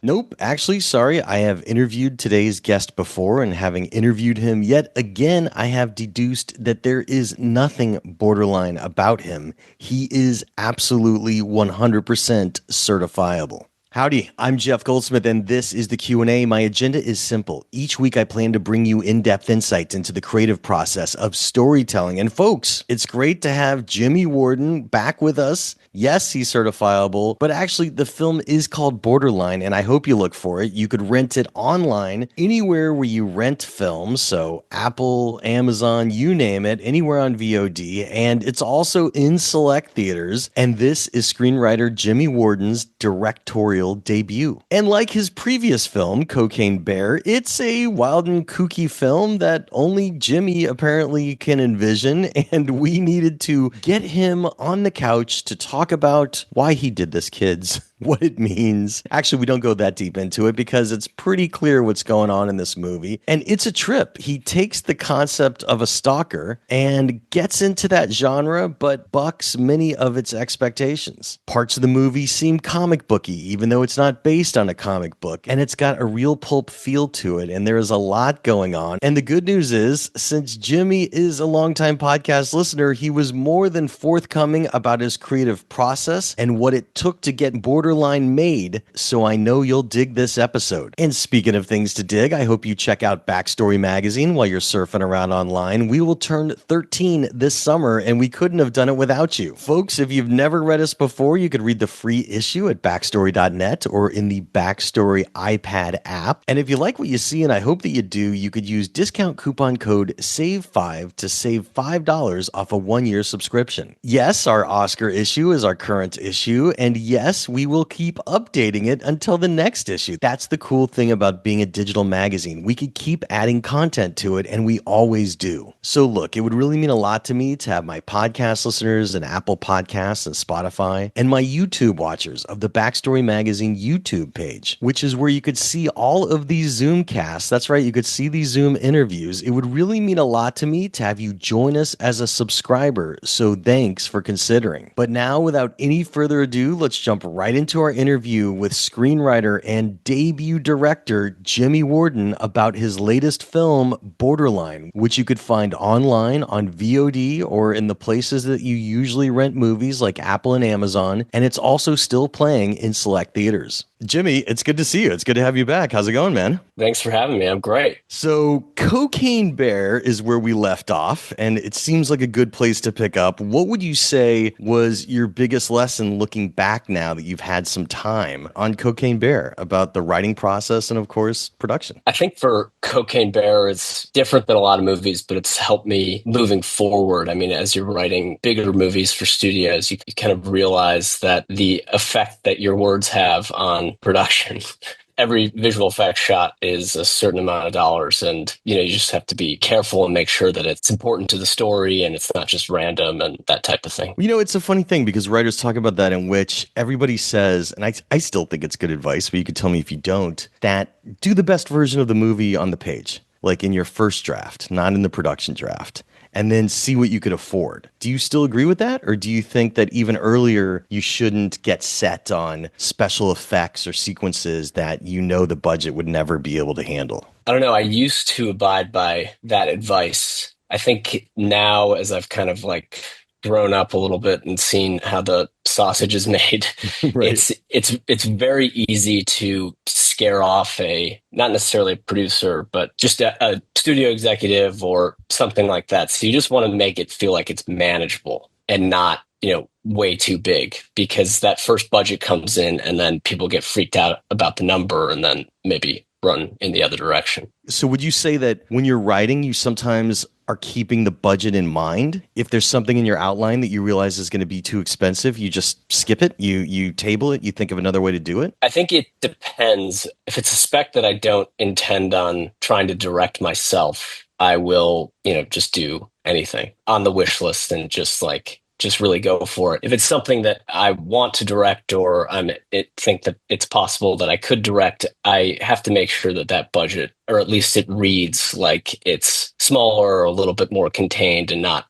Nope, actually, sorry. I have interviewed today's guest before, and having interviewed him yet again, I have deduced that there is nothing borderline about him. He is absolutely 100% certifiable. Howdy, I'm Jeff Goldsmith, and this is the Q&A. My agenda is simple. Each week, I plan to bring you in-depth insights into the creative process of storytelling. And folks, it's great to have Jimmy Warden back with us. Yes, he's certifiable, but actually the film is called Borderline, and I hope you look for it. You could rent it online anywhere where you rent films, so Apple, Amazon, you name it, anywhere on VOD, and it's also in select theaters, and this is screenwriter Jimmy Warden's directorial debut. And like his previous film, Cocaine Bear, it's a wild and kooky film that only Jimmy apparently can envision, and we needed to get him on the couch to talk about why he did this, kids. What it means. Actually, we don't go that deep into it because it's pretty clear what's going on in this movie. And it's a trip. He takes the concept of a stalker and gets into that genre, but bucks many of its expectations. Parts of the movie seem comic booky, even though it's not based on a comic book. And it's got a real pulp feel to it. And there is a lot going on. And the good news is, since Jimmy is a longtime podcast listener, he was more than forthcoming about his creative process and what it took to get Borderline made, so I know you'll dig this episode. And speaking of things to dig, I hope you check out Backstory Magazine while you're surfing around online. We will turn 13 this summer, and we couldn't have done it without you. Folks, if you've never read us before, you could read the free issue at backstory.net or in the Backstory iPad app. And if you like what you see, and I hope that you do, you could use discount coupon code SAVE5 to save $5 off a 1-year subscription. Yes, our Oscar issue is our current issue, and yes, we will keep updating it until the next issue. That's the cool thing about being a digital magazine. We could keep adding content to it, and we always do. So look, it would really mean a lot to me to have my podcast listeners and Apple Podcasts and Spotify, and my YouTube watchers of the Backstory Magazine YouTube page, which is where you could see all of these Zoom casts. That's right, you could see these Zoom interviews. It would really mean a lot to me to have you join us as a subscriber, so thanks for considering. But now, without any further ado, let's jump right into our interview with screenwriter and debut director Jimmy Warden about his latest film, Borderline, which you could find online on VOD or in the places that you usually rent movies like Apple and Amazon, and it's also still playing in select theaters. Jimmy, it's good to see you. It's good to have you back. How's it going, man? Thanks for having me. I'm great. So, Cocaine Bear is where we left off, and it seems like a good place to pick up. What would you say was your biggest lesson looking back now that you've had some time on Cocaine Bear about the writing process and, of course, production? I think for Cocaine Bear, it's different than a lot of movies, but it's helped me moving forward. I mean, as you're writing bigger movies for studios, you kind of realize that the effect that your words have on production. Every visual effects shot is a certain amount of dollars, and you just have to be careful and make sure that it's important to the story and it's not just random and that type of thing. It's a funny thing because writers talk about that, in which everybody says, and I still think it's good advice, but you could tell me if you don't, that do the best version of the movie on the page, like in your first draft, not in the production draft, and then see what you could afford. Do you still agree with that? Or do you think that even earlier you shouldn't get set on special effects or sequences that the budget would never be able to handle? I don't know. I used to abide by that advice. I think now, as I've kind of grown up a little bit and seen how the sausage is made, Right. it's very easy to scare off not necessarily a producer, but just a studio executive or something like that. So you just want to make it feel like it's manageable and not, way too big, because that first budget comes in and then people get freaked out about the number and then maybe run in the other direction. So would you say that when you're writing, you sometimes are keeping the budget in mind? If there's something in your outline that you realize is going to be too expensive, you just skip it, you table it, you think of another way to do it? I think it depends. If it's a spec that I don't intend on trying to direct myself, I will, just do anything on the wish list and just really go for it. If it's something that I want to direct or think that it's possible that I could direct, I have to make sure that budget or at least it reads like it's smaller or a little bit more contained and not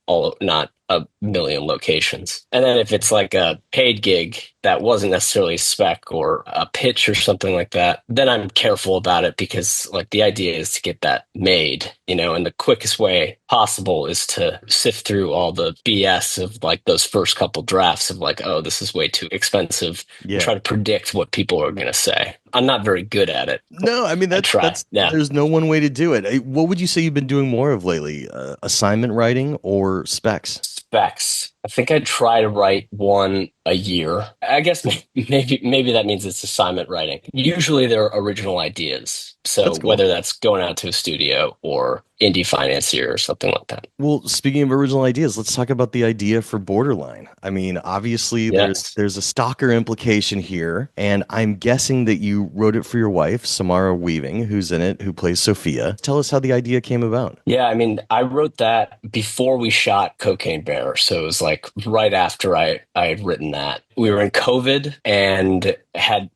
a million locations. And then if it's like a paid gig that wasn't necessarily a spec or a pitch or something like that, then I'm careful about it because like the idea is to get that made, and the quickest way possible is to sift through all the BS of like those first couple drafts of like, oh, this is way too expensive, and Yeah. try to predict what people are going to say. I'm not very good at it. No, I mean I that's try. that's Yeah. there's no one way to do it. What would you say you've been doing more of lately? Assignment writing or specs? Specs. I think I try to write one a year. I guess maybe that means it's assignment writing. Usually they're original ideas. So That's cool. whether that's going out to a studio or indie financier or something like that. Well, speaking of original ideas, let's talk about the idea for Borderline. I mean, obviously Yes. there's a stalker implication here, and I'm guessing that you wrote it for your wife, Samara Weaving, who's in it, who plays Sophia. Tell us how the idea came about. Yeah, I mean, I wrote that before we shot Cocaine Bear. So it was like right after I had written that. We were in COVID and had,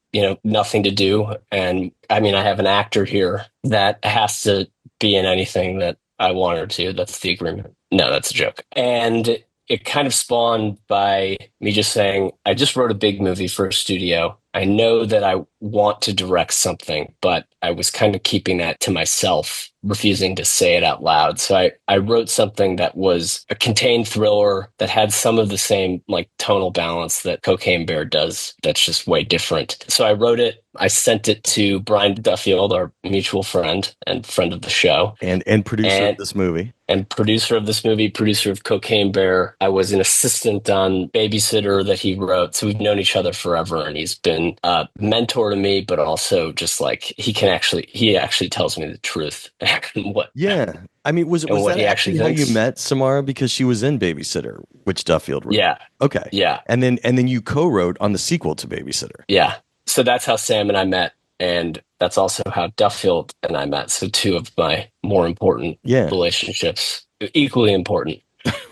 nothing to do. And I mean, I have an actor here that has to be in anything that I want her to. That's the agreement. No, that's a joke. And it kind of spawned by me just saying, I just wrote a big movie for a studio. I know that I want to direct something, but I was kind of keeping that to myself, refusing to say it out loud. So I wrote something that was a contained thriller that had some of the same like tonal balance that Cocaine Bear does. That's just way different. So I wrote it. I sent it to Brian Duffield, our mutual friend and friend of the show. And producer of And this movie. and producer of this movie, producer of Cocaine Bear. I was an assistant on Babysitter that he wrote. So we've known each other forever, and he's been a mentor to me, but also just like he actually tells me the truth and Yeah. I mean, was what that he actually actually how you thinks. met Samara? Because she was in Babysitter, which Duffield wrote. Yeah, Okay. yeah, And then you co-wrote on the sequel to Babysitter. yeah. So that's how Sam and I met. And that's also how Duffield and I met. So two of my more important Yeah. relationships, equally important,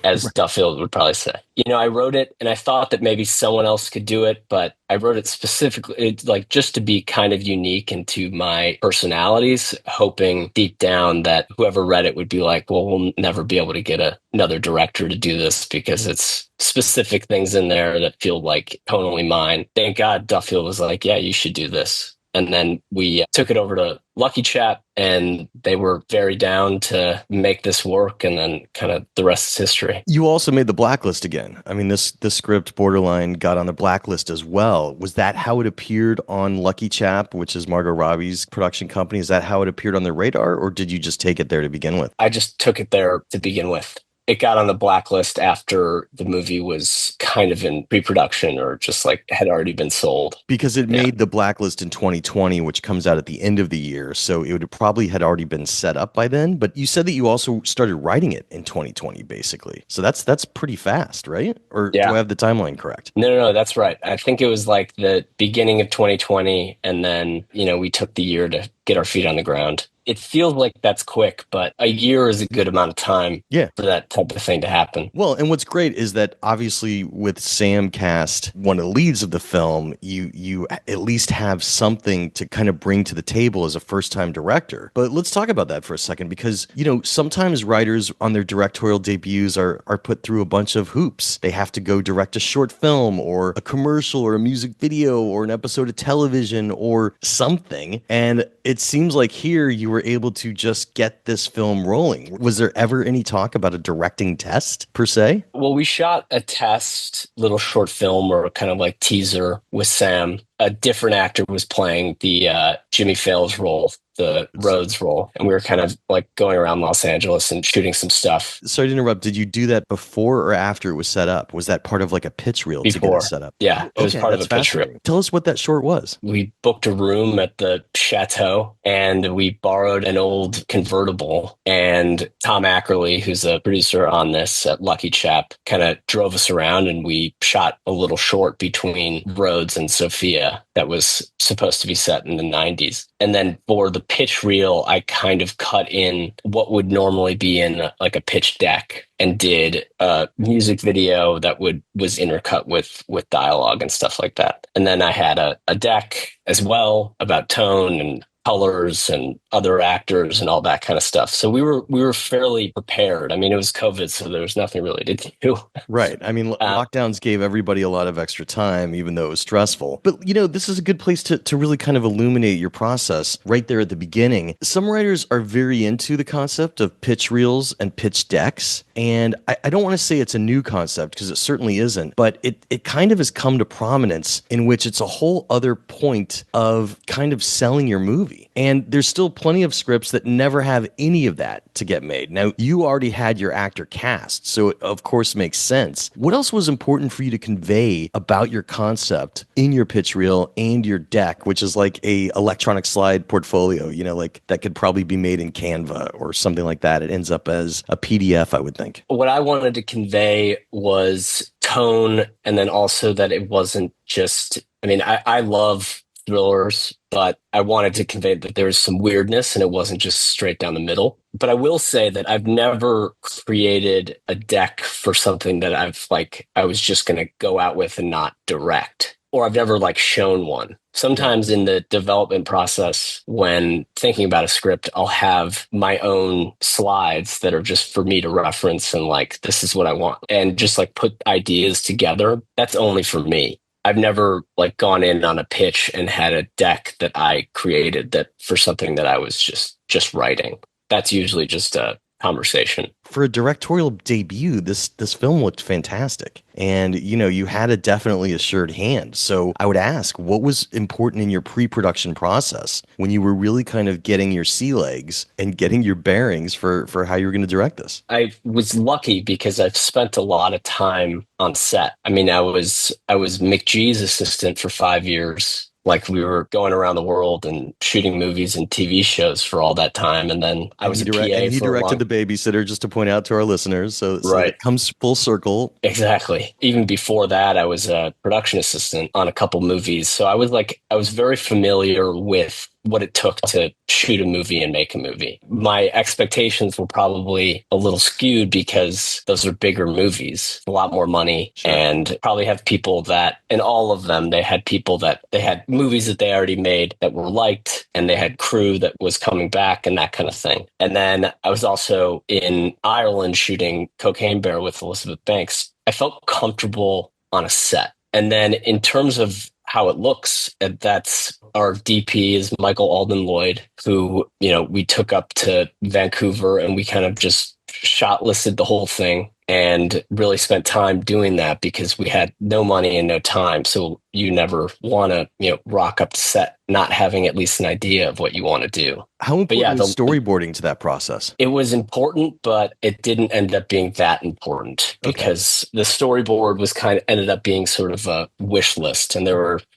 as Duffield would probably say. I wrote it and I thought that maybe someone else could do it, but I wrote it specifically, like just to be kind of unique into my personalities, hoping deep down that whoever read it would be like, well, we'll never be able to get another director to do this because it's specific things in there that feel like tonally mine. Thank God Duffield was like, yeah, you should do this. And then we took it over to Lucky Chap, and they were very down to make this work. And then kind of the rest is history. You also made the blacklist again. I mean, this script Borderline got on the blacklist as well. Was that how it appeared on Lucky Chap, which is Margot Robbie's production company? Is that how it appeared on the radar, or did you just take it there to begin with? I just took it there to begin with. It got on the blacklist after the movie was kind of in pre-production or just like had already been sold. Because it Yeah. made the blacklist in 2020, which comes out at the end of the year. So it would probably had already been set up by then. But you said that you also started writing it in 2020, basically. So that's pretty fast, right? Or do Yeah. I have the timeline correct? No, that's right. I think it was like the beginning of 2020. And then, we took the year to get our feet on the ground. It feels like that's quick, but a year is a good amount of time Yeah. for that type of thing to happen. Well, and what's great is that obviously with Sam cast one of the leads of the film, you at least have something to kind of bring to the table as a first-time director. But let's talk about that for a second because, sometimes writers on their directorial debuts are put through a bunch of hoops. They have to go direct a short film or a commercial or a music video or an episode of television or something. And it seems like here you were able to just get this film rolling. Was there ever any talk about a directing test per se? Well, we shot a test little short film or kind of like teaser with Sam. A different actor was playing the Jimmy Fails role, the Rhodes role. And we were kind of like going around Los Angeles and shooting some stuff. Sorry to interrupt. Did you do that before or after it was set up? Was that part of like a pitch reel to get Before. it set up? Yeah, it was part of a that's pitch reel. fascinating. Tell us what that short was. We booked a room at the Chateau and we borrowed an old convertible. And Tom Ackerley, who's a producer on this at Lucky Chap, kind of drove us around and we shot a little short between Rhodes and Sophia that was supposed to be set in the 90s. And then for the pitch reel, I kind of cut in what would normally be in like a pitch deck and did a music video that was intercut with dialogue and stuff like that. And then I had a deck as well about tone and colors and other actors and all that kind of stuff. So we were fairly prepared. I mean, it was COVID, so there was nothing really to do. Right. I mean, Uh, lockdowns gave everybody a lot of extra time, even though it was stressful. But, this is a good place to really kind of illuminate your process right there at the beginning. Some writers are very into the concept of pitch reels and pitch decks. And I don't want to say it's a new concept because it certainly isn't, but it kind of has come to prominence in which it's a whole other point of kind of selling your movie. And there's still plenty of scripts that never have any of that to get made. Now, you already had your actor cast, so it of course makes sense. What else was important for you to convey about your concept in your pitch reel and your deck, which is like a electronic slide portfolio, like that could probably be made in Canva or something like that. It ends up as a PDF, I would think. what I wanted to convey was tone, and then also that it wasn't just, I mean, I love thrillers, but I wanted to convey that there was some weirdness and it wasn't just straight down the middle. But I will say that I've never created a deck for something that I was just going to go out with and not direct, or I've never like shown one. Yeah. Sometimes in the development process, when thinking about a script, I'll have my own slides that are just for me to reference and like, this is what I want, and just like put ideas together. That's only for me. I've never like gone in on a pitch and had a deck that I created that for something that I was just writing. That's usually just a conversation. For a directorial debut, this film looked fantastic. And you had a definitely assured hand. So I would ask, what was important in your pre-production process when you were really kind of getting your sea legs and getting your bearings for how you were going to direct this? I was lucky because I've spent a lot of time on set. I mean, I was McGee's assistant for 5 years. Like we were going around the world and shooting movies and TV shows for all that time. And then I And was a PA he for a directed long. The Babysitter, just to point out to our listeners. So Right. that comes full circle. Exactly. Even before that, I was a production assistant on a couple movies. So I was very familiar with what it took to shoot a movie and make a movie. My expectations were probably a little skewed because those are bigger movies, a lot more money, Sure. and probably have people that, in all of them, they had people that they had movies that they already made that were liked, and they had crew that was coming back and that kind of thing. And then I was also in Ireland shooting Cocaine Bear with Elizabeth Banks. I felt comfortable on a set. And then in terms of how it looks, that's our DP is Michael Alden Lloyd, who, we took up to Vancouver and we kind of just shot listed the whole thing and really spent time doing that because we had no money and no time. So you never want to, rock up to set not having at least an idea of what you want to do. How But yeah, important was storyboarding to that process? it was important, but it didn't end up being that important Okay. because the storyboard was kind of ended up being sort of a wish list. And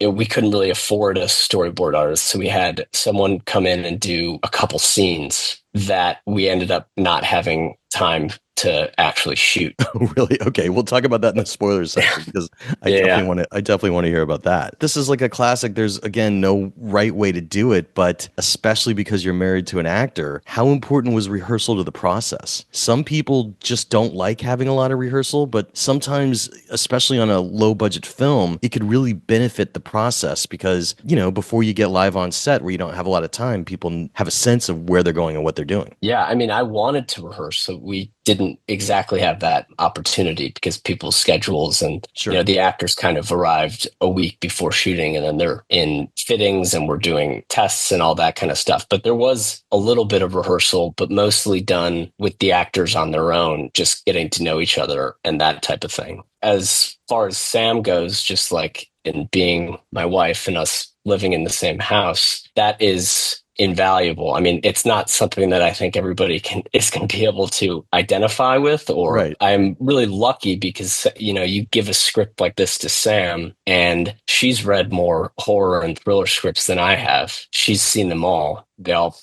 we couldn't really afford a storyboard artist. So we had someone come in and do a couple scenes that we ended up not having time to actually shoot. Oh, really? Okay, we'll talk about that in the spoilers section because Yeah. I definitely want to hear about that. This is like a classic. There's again no right way to do it, but especially because you're married to an actor, how important was rehearsal to the process? Some people just don't like having a lot of rehearsal, but sometimes, especially on a low budget film, it could really benefit the process because, before you get live on set where you don't have a lot of time, people have a sense of where they're going and what they're doing. Yeah, I mean, I wanted to rehearse, so we didn't exactly have that opportunity because people's schedules and Sure. the actors kind of arrived a week before shooting and then they're in fittings and we're doing tests and all that kind of stuff. But there was a little bit of rehearsal, but mostly done with the actors on their own, just getting to know each other and that type of thing. As far as Sam goes, just like in being my wife and us living in the same house, that is invaluable. I mean, it's not something that I think everybody is going to be able to identify with, or Right. I'm really lucky because, you give a script like this to Sam and she's read more horror and thriller scripts than I have. She's seen them all. They all,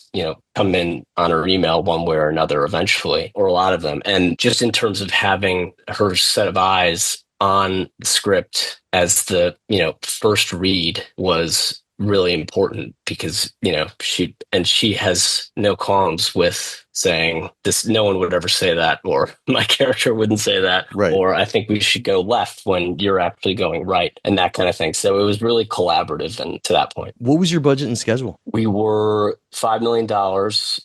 come in on her email one way or another eventually, or a lot of them. And just in terms of having her set of eyes on the script as the, first read was really important because, she has no qualms with saying this, no one would ever say that, or my character wouldn't say that, Right. or I think we should go left when you're actually going right, and that kind of thing. So it was really collaborative and to that point. What was your budget and schedule? We were $5 million,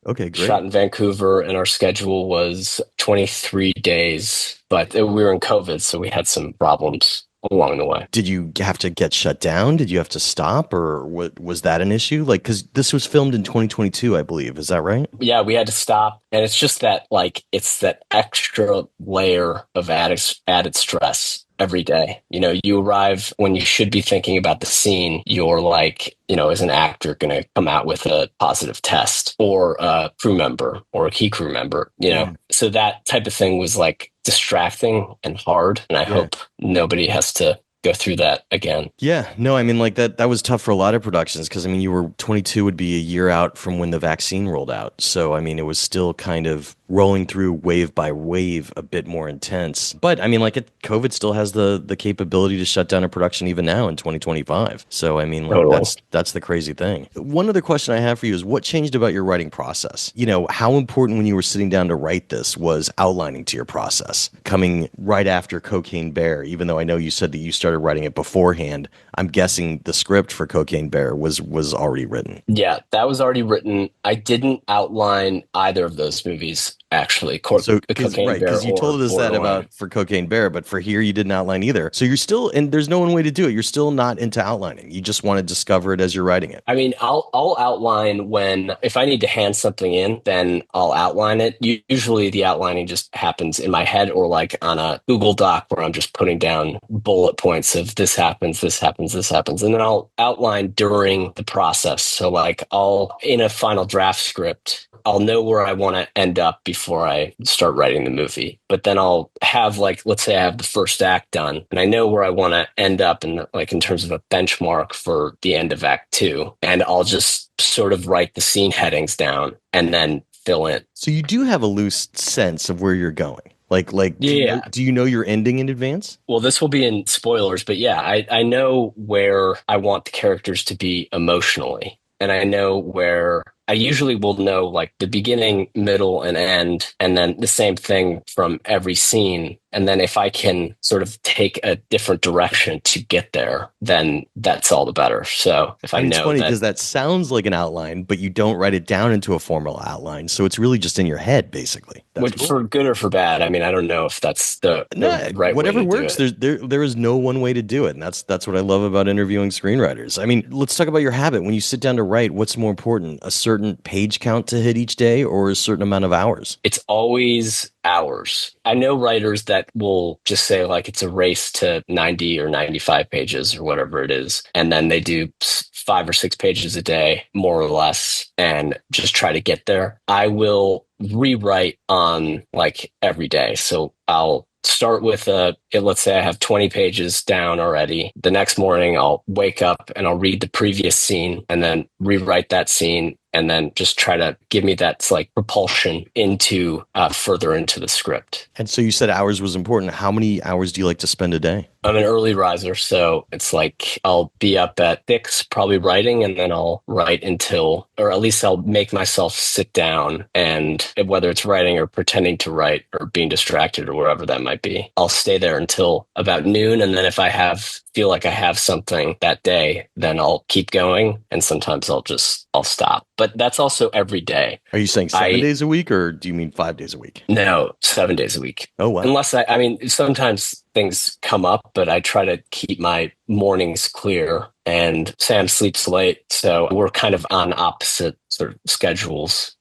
Okay, shot great. in Vancouver, and our schedule was 23 days. But we were in COVID, so we had some problems along the way. Did you have to get shut down? Did you have to stop, or what was that an issue? Like, because this was filmed in 2022, I believe. Is that right? Yeah, we had to stop. And it's just that, like, it's that extra layer of added stress every day. You arrive when you should be thinking about the scene. You're like, is an actor going to come out with a positive test, or a crew member or a key crew member, Yeah. So that type of thing was like distracting and hard. And I Yeah. hope nobody has to go through that again. Yeah, no, I mean, like that was tough for a lot of productions because I mean, you were 22 would be a year out from when the vaccine rolled out. So, I mean, it was still kind of rolling through wave by wave, a bit more intense. But I mean, like COVID still has the capability to shut down a production even now in 2025. So, I mean, like Totally. that's the crazy thing. One other question I have for you is what changed about your writing process? How important when you were sitting down to write this was outlining to your process, coming right after Cocaine Bear, even though I know you said that you started writing it beforehand. I'm guessing the script for Cocaine Bear was already written. Yeah, that was already written. I didn't outline either of those movies, actually, So, Cocaine Bear because you or told us that Borderline. about for Cocaine Bear, but for here you didn't outline either. So you're still, and there's no one way to do it. You're still not into outlining. You just want to discover it as you're writing it. I mean, I'll outline when if I need to hand something in, then I'll outline it. Usually the outlining just happens in my head or like on a Google Doc where I'm just putting down bullet points of this happens, this happens, this happens, and then I'll outline during the process. So like I'll in a final draft script, I'll know where I want to end up before I start writing the movie. But then I'll have like, let's say I have the first act done and I know where I want to end up in terms of a benchmark for the end of act two. And I'll just sort of write the scene headings down and then fill in. So you do have a loose sense of where you're going. Like, Yeah. do you know your ending in advance? Well, this will be in spoilers, but yeah, I know where I want the characters to be emotionally. And I know where I usually will know like the beginning, middle, and end, and then the same thing from every scene. And then if I can sort of take a different direction to get there, then that's all the better. So if I And it's know funny that because that sounds like an outline, but you don't write it down into a formal outline. So it's really just in your head, basically. That's cool. for good or for bad, I mean, I don't know if that's No, the right way whatever to do works. it. There is no one way to do it, and that's what I love about interviewing screenwriters. I mean, let's talk about your habit. When you sit down to write, what's more important, a certain page count to hit each day, or a certain amount of hours? It's always hours. I know writers that will just say like it's a race to 90 or 95 pages or whatever it is. And then they do 5 or 6 pages a day, more or less, and just try to get there. I will rewrite on like every day. So I'll start with let's say I have 20 pages down already. The next morning I'll wake up and I'll read the previous scene and then rewrite that scene and then just try to give me that like propulsion into further into the script. And so you said hours was important. How many hours do you like to spend a day? I'm an early riser, so it's like I'll be up at 6, probably writing, and then I'll write until, or at least I'll make myself sit down, and whether it's writing or pretending to write or being distracted or wherever that might be, I'll stay there until about noon, and then if I feel like I have something that day, then I'll keep going, and sometimes I'll stop. But that's also every day. Are you saying 7 days a week, or do you mean 5 days a week? No, 7 days a week. Oh, wow. Unless I mean, sometimes things come up, but I try to keep my mornings clear. And Sam sleeps late, so we're kind of on opposite sort of schedules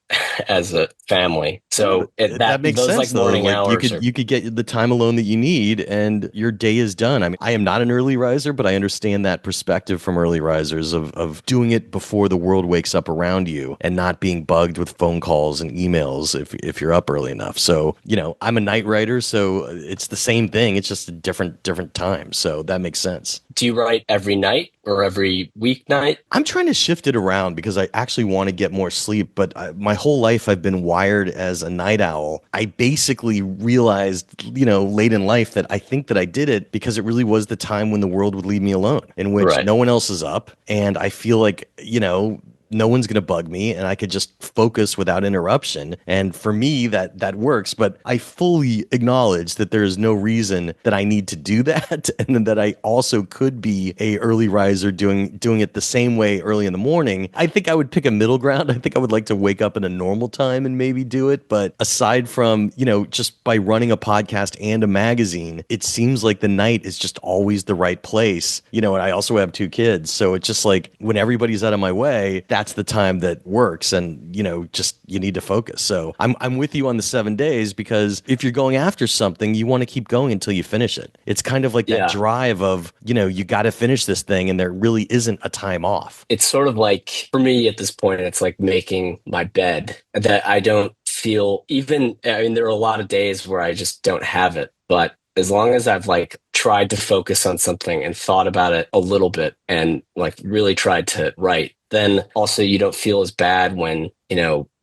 as a family. So that makes those sense, like though. morning Like hours you could get the time alone that you need, and your day is done. I mean, I am not an early riser, but I understand that perspective from early risers of doing it before the world wakes up around you and not being bugged with phone calls and emails if you're up early enough. So I'm a night writer, so it's the same thing. It's just a different time. So that makes sense. Do you write every night or every weeknight? I'm trying to shift it around because I actually want to get more sleep, but my whole life I've been wired as a night owl. I basically realized, late in life that I think that I did it because it really was the time when the world would leave me alone, in which Right. no one else is up. And I feel like, no one's going to bug me and I could just focus without interruption. And for me, that works. But I fully acknowledge that there is no reason that I need to do that. And then that I also could be a early riser doing it the same way early in the morning. I think I would pick a middle ground. I think I would like to wake up in a normal time and maybe do it. But aside from, just by running a podcast and a magazine, it seems like the night is just always the right place. And I also have 2 kids. So it's just like when everybody's out of my way, that's the time that works. And, just you need to focus. So I'm with you on the 7 days, because if you're going after something, you want to keep going until you finish it. It's kind of like that Yeah. drive of, you got to finish this thing, and there really isn't a time off. It's sort of like, for me at this point, it's like making my bed, that I don't feel even, I mean, there are a lot of days where I just don't have it, but as long as I've like tried to focus on something and thought about it a little bit and like really tried to write, then also you don't feel as bad when,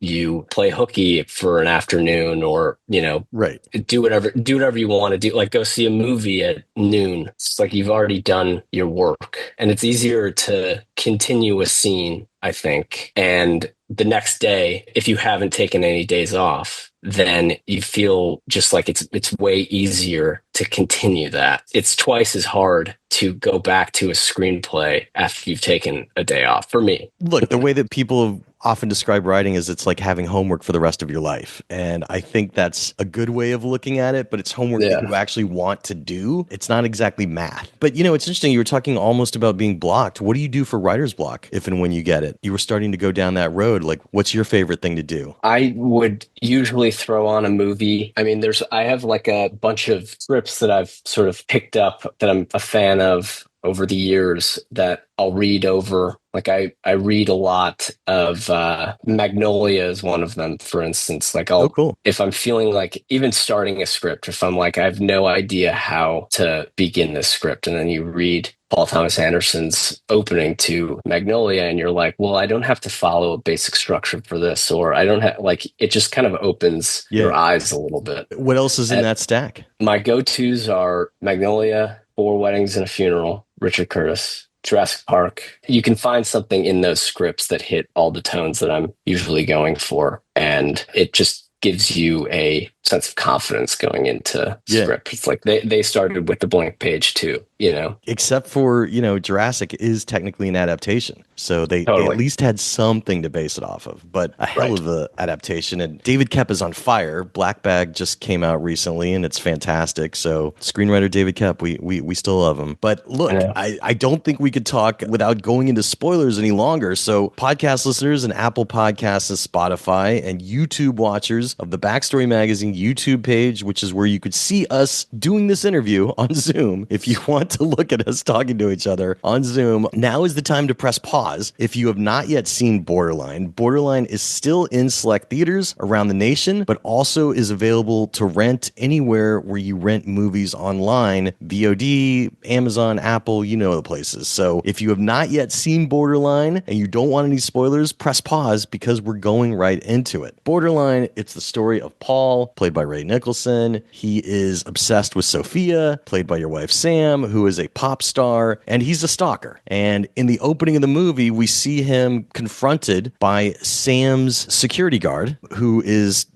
you play hooky for an afternoon, or, Right. do whatever you want to do, like go see a movie at noon. It's like you've already done your work, and it's easier to continue a scene, I think. And the next day, if you haven't taken any days off, then you feel just like it's way easier to continue that. It's twice as hard to go back to a screenplay after you've taken a day off, for me. Look, the way that people often describe writing is it's like having homework for the rest of your life. And I think that's a good way of looking at it, but it's homework that Yeah. you actually want to do. It's not exactly math. But it's interesting. You were talking almost about being blocked. What do you do for writer's block if and when you get it? You were starting to go down that road. Like, what's your favorite thing to do? I would usually throw on a movie. I mean, I have like a bunch of scripts that I've sort of picked up that I'm a fan of over the years that I'll read over. Like I read a lot of Magnolia is one of them, for instance. Like Oh, cool. if I'm feeling like even starting a script, if I'm like, I have no idea how to begin this script, and then you read Paul Thomas Anderson's opening to Magnolia, and you're like, well, I don't have to follow a basic structure for this, or I don't have, like, it just kind of opens your Yeah. eyes a little bit. What else is in And that stack? my go-tos are Magnolia, Four Weddings and a Funeral, Richard Curtis, Jurassic Park. You can find something in those scripts that hit all the tones that I'm usually going for, and it just gives you a sense of confidence going into Yeah. script. It's like they started with the blank page too, Except for, Jurassic is technically an adaptation. So they at Totally. least had something to base it off of, but a hell Right. of a adaptation. And David Koepp is on fire. Black Bag just came out recently and it's fantastic. So screenwriter David Koepp, we still love him. But look, Yeah. I don't think we could talk without going into spoilers any longer. So podcast listeners and Apple Podcasts and Spotify and YouTube watchers of the Backstory Magazine YouTube page, which is where you could see us doing this interview on Zoom. If you want to look at us talking to each other on Zoom, now is the time to press pause. If you have not yet seen Borderline, Borderline is still in select theaters around the nation, but also is available to rent anywhere where you rent movies online, VOD, Amazon, Apple, the places. So if you have not yet seen Borderline and you don't want any spoilers, press pause because we're going right into it. Borderline, it's the story of Paul, played by Ray Nicholson. He is obsessed with Sophia, played by your wife Sam, who is a pop star, and he's a stalker. And in the opening of the movie, we see him confronted by Sam's security guard, who is,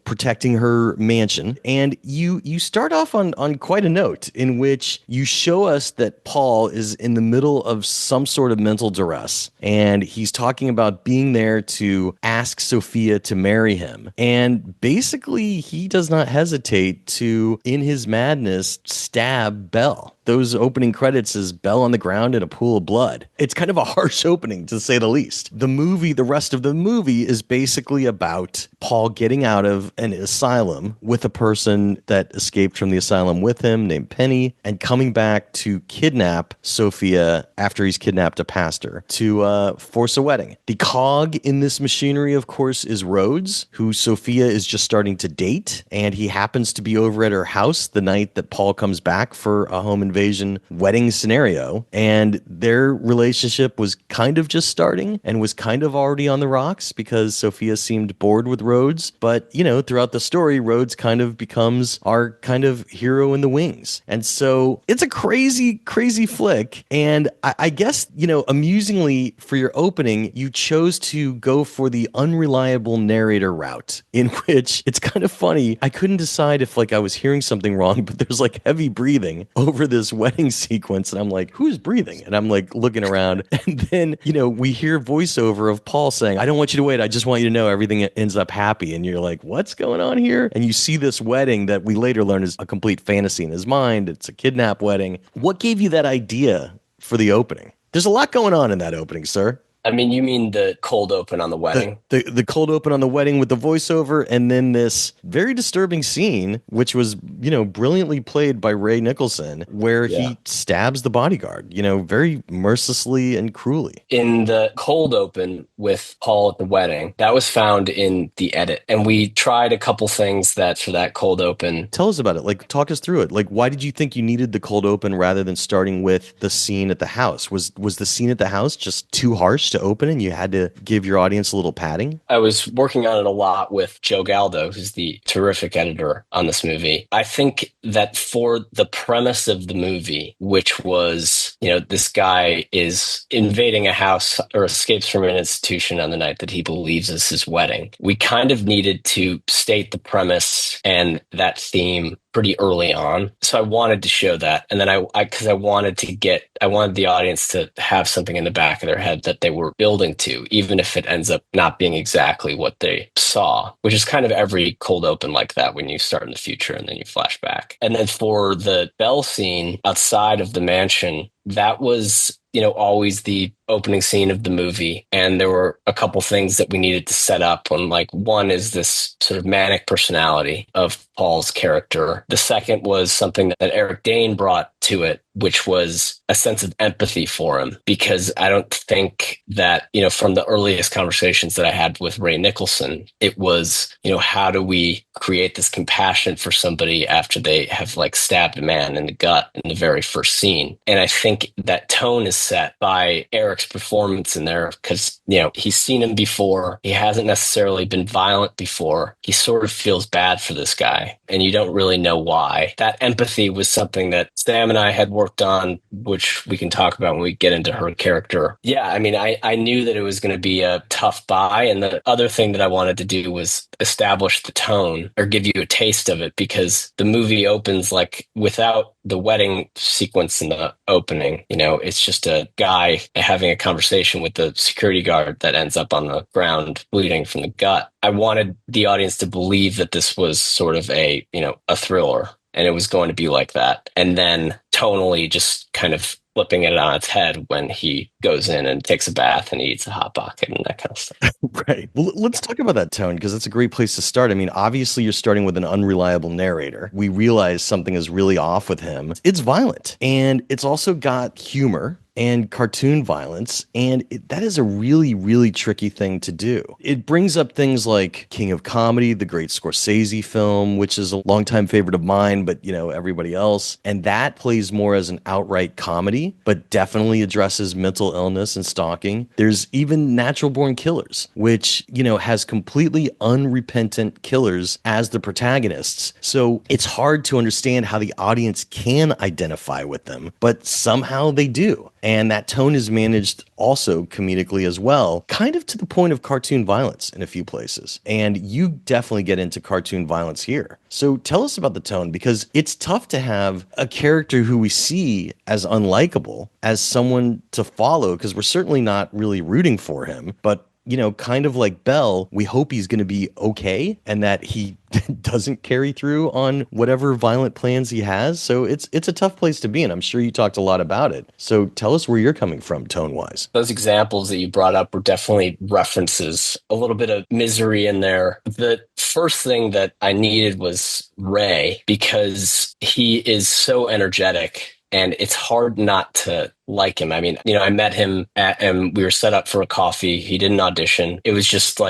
protecting her mansion. And you start off on quite a note in which you show us that Paul is in the middle of some sort of mental duress, and he's talking about being there to ask Sophia to marry him. And basically, he does not hesitate to, in his madness, stab Belle. Those opening credits is Belle on the ground in a pool of blood. It's kind of a harsh opening, to say the least. The rest of the movie is basically about Paul getting out of an asylum with a person that escaped from the asylum with him named Penny, and coming back to kidnap Sophia after he's kidnapped a pastor to force a wedding. The cog in this machinery, of course, is Rhodes, who Sophia is just starting to date, and he happens to be over at her house the night that Paul comes back for a home invasion wedding scenario, and their relationship was kind of just starting and was kind of already on the rocks because Sophia seemed bored with Rhodes. But, throughout the story, Rhodes kind of becomes our kind of hero in the wings. And so it's a crazy, crazy flick. And I guess, amusingly for your opening, you chose to go for the unreliable narrator route, in which it's kind of funny. I couldn't decide if I was hearing something wrong, but there's heavy breathing over this wedding sequence. And I'm like, who's breathing? And I'm looking around. And then, we hear voiceover of Paul saying, I don't want you to wait. I just want you to know everything ends up happy. And you're like, what's going on here? And you see this wedding that we later learn is a complete fantasy in his mind. It's a kidnap wedding. What gave you that idea for the opening? There's a lot going on in that opening, sir. I mean, you mean the cold open on the wedding? The cold open on the wedding with the voiceover, and then this very disturbing scene, which was, brilliantly played by Ray Nicholson, where he stabs the bodyguard, very mercilessly and cruelly. In the cold open with Paul at the wedding, that was found in the edit. And we tried a couple things that for that cold open. Tell us about it. Talk us through it. Why did you think you needed the cold open rather than starting with the scene at the house? Was the scene at the house just too harsh to open and you had to give your audience a little padding? I was working on it a lot with Joe Galdo, who's the terrific editor on this movie. I think that for the premise of the movie, which was, this guy is invading a house or escapes from an institution on the night that he believes is his wedding, we kind of needed to state the premise and that theme pretty early on. So I wanted to show that. And then because I wanted the audience to have something in the back of their head that they were building to, even if it ends up not being exactly what they saw, which is kind of every cold open like that when you start in the future and then you flash back. And then for the bell scene outside of the mansion, that was, always the opening scene of the movie. And there were a couple things that we needed to set up on. One is this sort of manic personality of Paul's character. The second was something that Eric Dane brought to it, which was a sense of empathy for him, because I don't think that, from the earliest conversations that I had with Ray Nicholson, it was, how do we create this compassion for somebody after they have stabbed a man in the gut in the very first scene. And I think that tone is set by Eric's performance in there because, he's seen him before. He hasn't necessarily been violent before. He sort of feels bad for this guy and you don't really know why. That empathy was something that Sam and I had worked on, which we can talk about when we get into her character. Yeah, I mean, I knew that it was going to be a tough buy. And the other thing that I wanted to do was establish the tone or give you a taste of it, because the movie opens without the wedding sequence in the opening. It's just a guy having a conversation with the security guard that ends up on the ground bleeding from the gut. I wanted the audience to believe that this was sort of a thriller, and it was going to be like that. And then tonally just kind of flipping it on its head when he goes in and takes a bath and eats a Hot Pocket and that kind of stuff. Right. Well, let's talk about that tone, because that's a great place to start. I mean, obviously you're starting with an unreliable narrator. We realize something is really off with him. It's violent, and it's also got humor and cartoon violence, and that is a really, really tricky thing to do. It brings up things like King of Comedy, the great Scorsese film, which is a longtime favorite of mine, but everybody else, and that plays more as an outright comedy, but definitely addresses mental illness and stalking. There's even Natural Born Killers, which has completely unrepentant killers as the protagonists. So it's hard to understand how the audience can identify with them, but somehow they do. And that tone is managed also comedically as well, kind of to the point of cartoon violence in a few places. And you definitely get into cartoon violence here. So tell us about the tone, because it's tough to have a character who we see as unlikable as someone to follow, because we're certainly not really rooting for him. But kind of like Bell, we hope he's going to be okay and that he doesn't carry through on whatever violent plans he has. So it's a tough place to be in. I'm sure you talked a lot about it. So tell us where you're coming from tone-wise. Those examples that you brought up were definitely references, a little bit of misery in there. The first thing that I needed was Ray, because he is so energetic. And it's hard not to like him. I mean, I met him and we were set up for a coffee. He didn't audition. It was just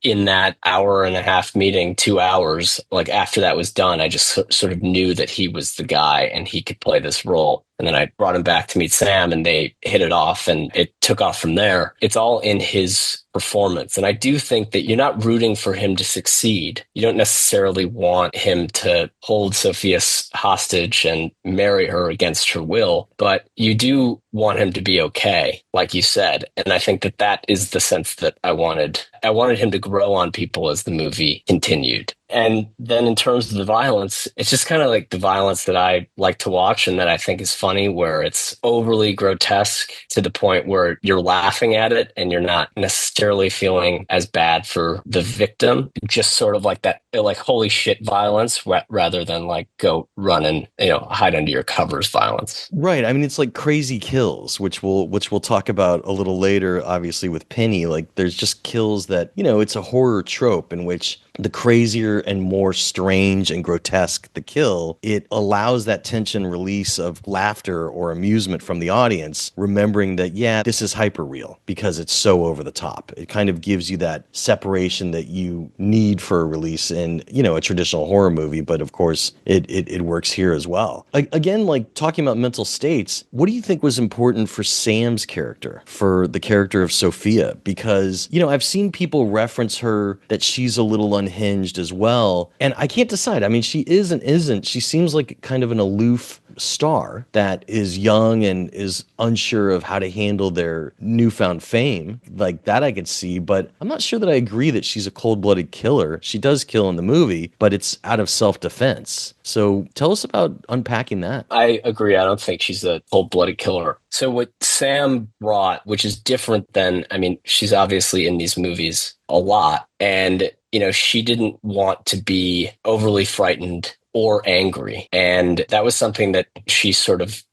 in that hour and a half meeting, 2 hours, after that was done, I just sort of knew that he was the guy and he could play this role. And then I brought him back to meet Sam, and they hit it off, and it took off from there. It's all in his performance. And I do think that you're not rooting for him to succeed. You don't necessarily want him to hold Sophia hostage and marry her against her will, but you do want him to be okay, like you said. And I think that that is the sense that I wanted. I wanted him to grow on people as the movie continued. And then in terms of the violence, it's just kind of like the violence that I like to watch and that I think is funny, where it's overly grotesque to the point where you're laughing at it and you're not necessarily feeling as bad for the victim. Just sort of like that, like holy shit violence, rather than like go run and, hide under your covers violence. Right. I mean, it's like crazy kills, which we'll talk about a little later, obviously with Penny. Like there's just kills that, it's a horror trope in which the crazier and more strange and grotesque the kill, it allows that tension release of laughter or amusement from the audience, remembering that, yeah, this is hyper real because it's so over the top. It kind of gives you that separation that you need for a release in, a traditional horror movie. But of course, it works here as well. Again, like talking about mental states, what do you think was important for Sam's character, for the character of Sophia? Because, I've seen people reference her that she's a little unhinged as well. And I can't decide. I mean, she is and isn't. She seems like kind of an aloof star that is young and is unsure of how to handle their newfound fame. Like that I could see, but I'm not sure that I agree that she's a cold-blooded killer. She does kill in the movie, but it's out of self-defense. So tell us about unpacking that. I agree. I don't think she's a cold-blooded killer. So what Sam brought, which is different than, I mean, she's obviously in these movies a lot, and she didn't want to be overly frightened or angry. And that was something that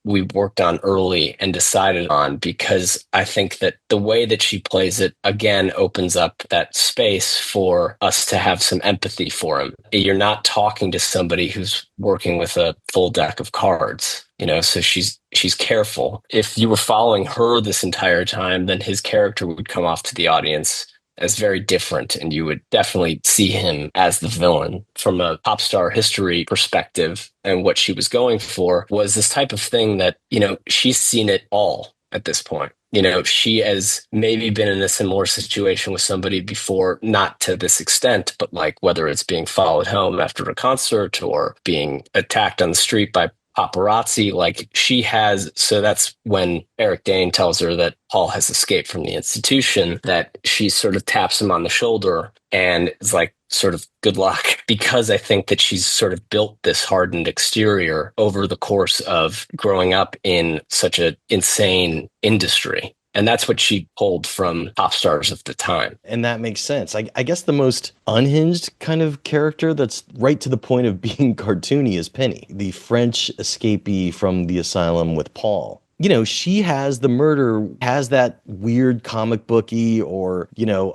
we worked on early and decided on, because I think that the way that she plays it, again, opens up that space for us to have some empathy for him. You're not talking to somebody who's working with a full deck of cards. So she's careful. If you were following her this entire time, then his character would come off to the audience as very different, and you would definitely see him as the villain. From a pop star history perspective, and what she was going for was this type of thing that, she's seen it all at this point. She has maybe been in a similar situation with somebody before, not to this extent, but like whether it's being followed home after a concert or being attacked on the street by paparazzi, like she has. So that's when Eric Dane tells her that Paul has escaped from the institution, that she sort of taps him on the shoulder and is like, sort of good luck, because I think that she's sort of built this hardened exterior over the course of growing up in such an insane industry. And that's what she pulled from pop stars of the time. And that makes sense. I guess the most unhinged kind of character that's right to the point of being cartoony is Penny, the French escapee from the asylum with Paul. She has the murder, has that weird comic booky or,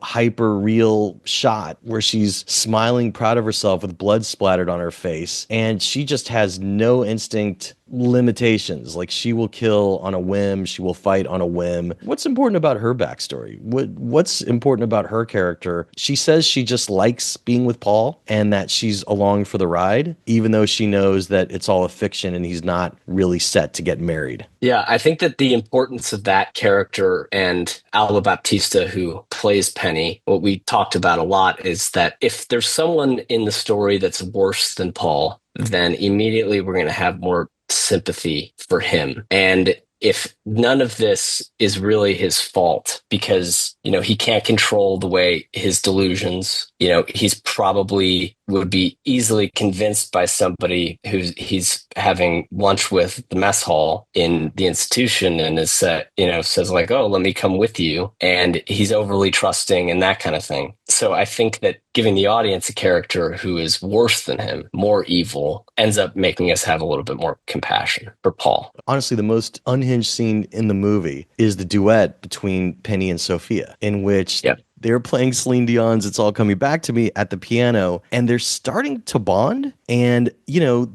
hyper real shot where she's smiling, proud of herself with blood splattered on her face. And she just has no instinct limitations. Like she will kill on a whim. She will fight on a whim. What's important about her backstory? What's important about her character? She says she just likes being with Paul and that she's along for the ride, even though she knows that it's all a fiction and he's not really set to get married. Yeah, I think that the importance of that character and Alba Baptista, who plays Penny, what we talked about a lot is that if there's someone in the story that's worse than Paul, then immediately we're going to have more sympathy for him. And if none of this is really his fault, because, he can't control the way his delusions, he's probably would be easily convinced by somebody who he's having lunch with the mess hall in the institution and is, says like, oh, let me come with you. And he's overly trusting and that kind of thing. So I think that giving the audience a character who is worse than him, more evil, ends up making us have a little bit more compassion for Paul. Honestly, the most unhinged scene in the movie is the duet between Penny and Sophia, in which they're playing Celine Dion's It's All Coming Back to Me at the piano, and they're starting to bond. And,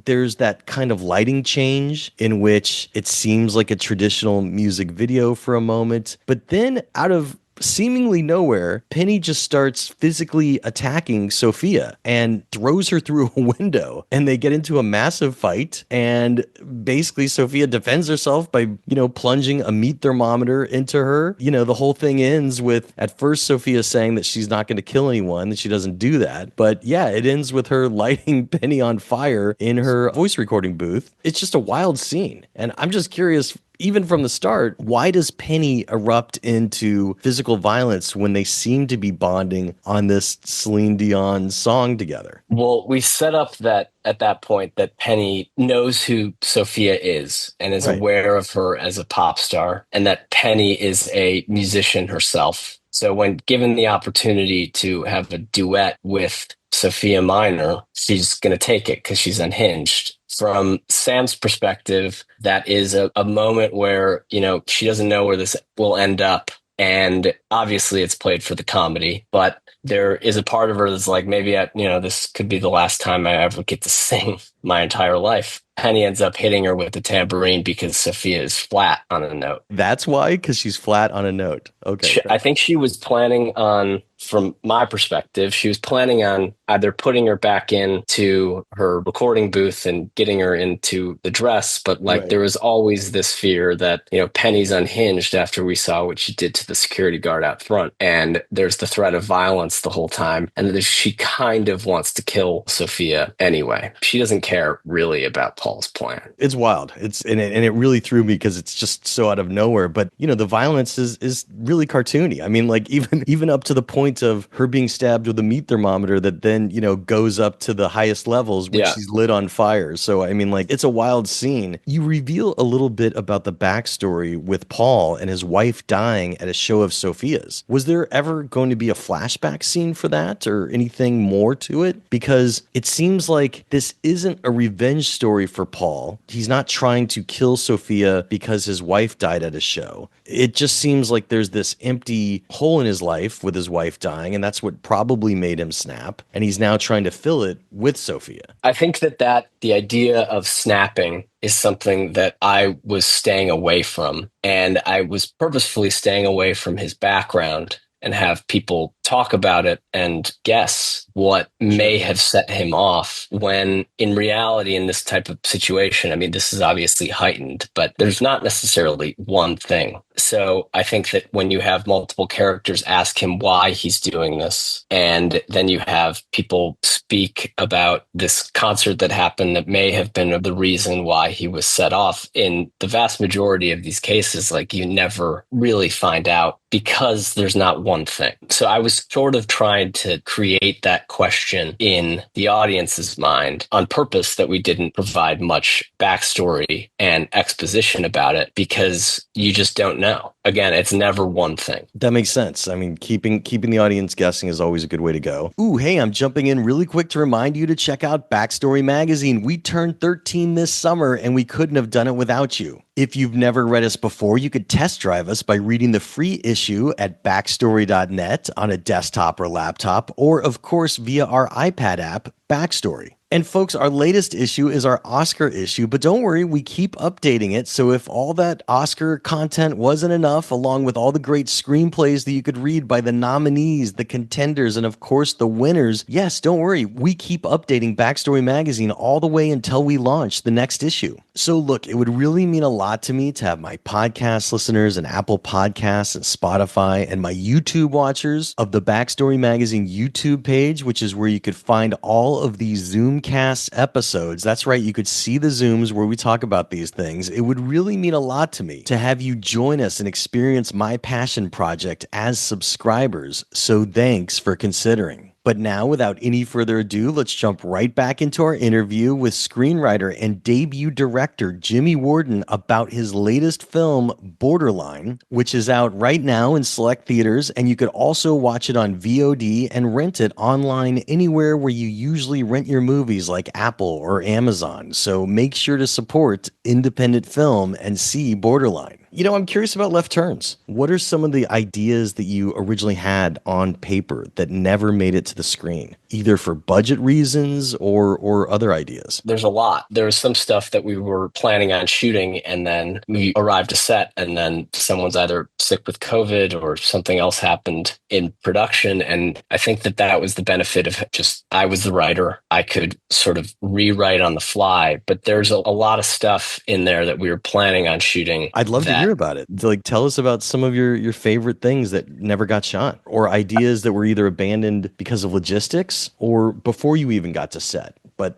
there's that kind of lighting change in which it seems like a traditional music video for a moment. But then out of seemingly nowhere, Penny just starts physically attacking Sophia and throws her through a window. And they get into a massive fight. And basically, Sophia defends herself by, plunging a meat thermometer into her. The whole thing ends with, at first, Sophia saying that she's not going to kill anyone, that she doesn't do that. But yeah, it ends with her lighting Penny on fire in her voice recording booth. It's just a wild scene. And I'm just curious, even from the start, why does Penny erupt into physical violence when they seem to be bonding on this Celine Dion song together? Well, we set up that at that point that Penny knows who Sophia is and is Right. aware of her as a pop star, and that Penny is a musician herself. So when given the opportunity to have a duet with Sophia Minor, she's going to take it because she's unhinged. From Sam's perspective, that is a moment where, she doesn't know where this will end up. And obviously it's played for the comedy, but there is a part of her that's like, maybe, this could be the last time I ever get to sing my entire life. Penny ends up hitting her with the tambourine because Sophia is flat on a note. That's why? Because she's flat on a note. Okay. I think she was planning on, from my perspective, she was planning on either putting her back into her recording booth and getting her into the dress, but Right. there was always this fear that, Penny's unhinged after we saw what she did to the security guard out front. And there's the threat of violence the whole time. And she kind of wants to kill Sophia anyway. She doesn't care really about Paul's plan. It's wild. And it really threw me because it's just so out of nowhere. But the violence is really cartoony. I mean, like even up to the point of her being stabbed with a meat thermometer that then goes up to the highest levels when Yeah. she's lit on fire. So I mean, like, it's a wild scene. You reveal a little bit about the backstory with Paul and his wife dying at a show of Sophia's. Was there ever going to be a flashback scene for that or anything more to it? Because it seems like this isn't a revenge story for Paul. He's not trying to kill Sophia because his wife died at a show. It just seems like there's this empty hole in his life with his wife dying, and that's what probably made him snap. And he's now trying to fill it with Sophia. I think that the idea of snapping is something that I was staying away from. And I was purposefully staying away from his background and have people talk about it and guess what may have set him off, when in reality, in this type of situation, I mean, this is obviously heightened, but there's not necessarily one thing. So I think that when you have multiple characters ask him why he's doing this, and then you have people speak about this concert that happened that may have been the reason why he was set off, in the vast majority of these cases, like, you never really find out because there's not one thing. So I was sort of trying to create that question in the audience's mind on purpose, that we didn't provide much backstory and exposition about it, because you just don't know. Again, it's never one thing. That makes sense. I mean, keeping the audience guessing is always a good way to go. Ooh, hey, I'm jumping in really quick to remind you to check out Backstory Magazine. We turned 13 this summer, and we couldn't have done it without you. If you've never read us before, you could test drive us by reading the free issue at backstory.net on a desktop or laptop, or of course via our iPad app, Backstory. And folks, our latest issue is our Oscar issue, but don't worry, we keep updating it. So if all that Oscar content wasn't enough, along with all the great screenplays that you could read by the nominees, the contenders, and of course the winners, yes, don't worry, we keep updating Backstory Magazine all the way until we launch the next issue. So look, it would really mean a lot to me to have my podcast listeners and Apple Podcasts and Spotify and my YouTube watchers of the Backstory Magazine YouTube page, which is where you could find all of these Zoomcast episodes. That's right, you could see the Zooms where we talk about these things. It would really mean a lot to me to have you join us and experience my passion project as subscribers. So thanks for considering. But now, without any further ado, let's jump right back into our interview with screenwriter and debut director Jimmy Warden about his latest film, Borderline, which is out right now in select theaters, and you could also watch it on VOD and rent it online anywhere where you usually rent your movies, like Apple or Amazon. So make sure to support independent film and see Borderline. I'm curious about Left Turns. What are some of the ideas that you originally had on paper that never made it to the screen, either for budget reasons or other ideas? There's a lot. There was some stuff that we were planning on shooting, and then we arrived to set, and then someone's either sick with COVID or something else happened in production. And I think that that was the benefit of just, I was the writer. I could sort of rewrite on the fly, but there's a lot of stuff in there that we were planning on shooting I'd love to hear that about it. Like, tell us about some of your favorite things that never got shot, or ideas that were either abandoned because of logistics or before you even got to set. But,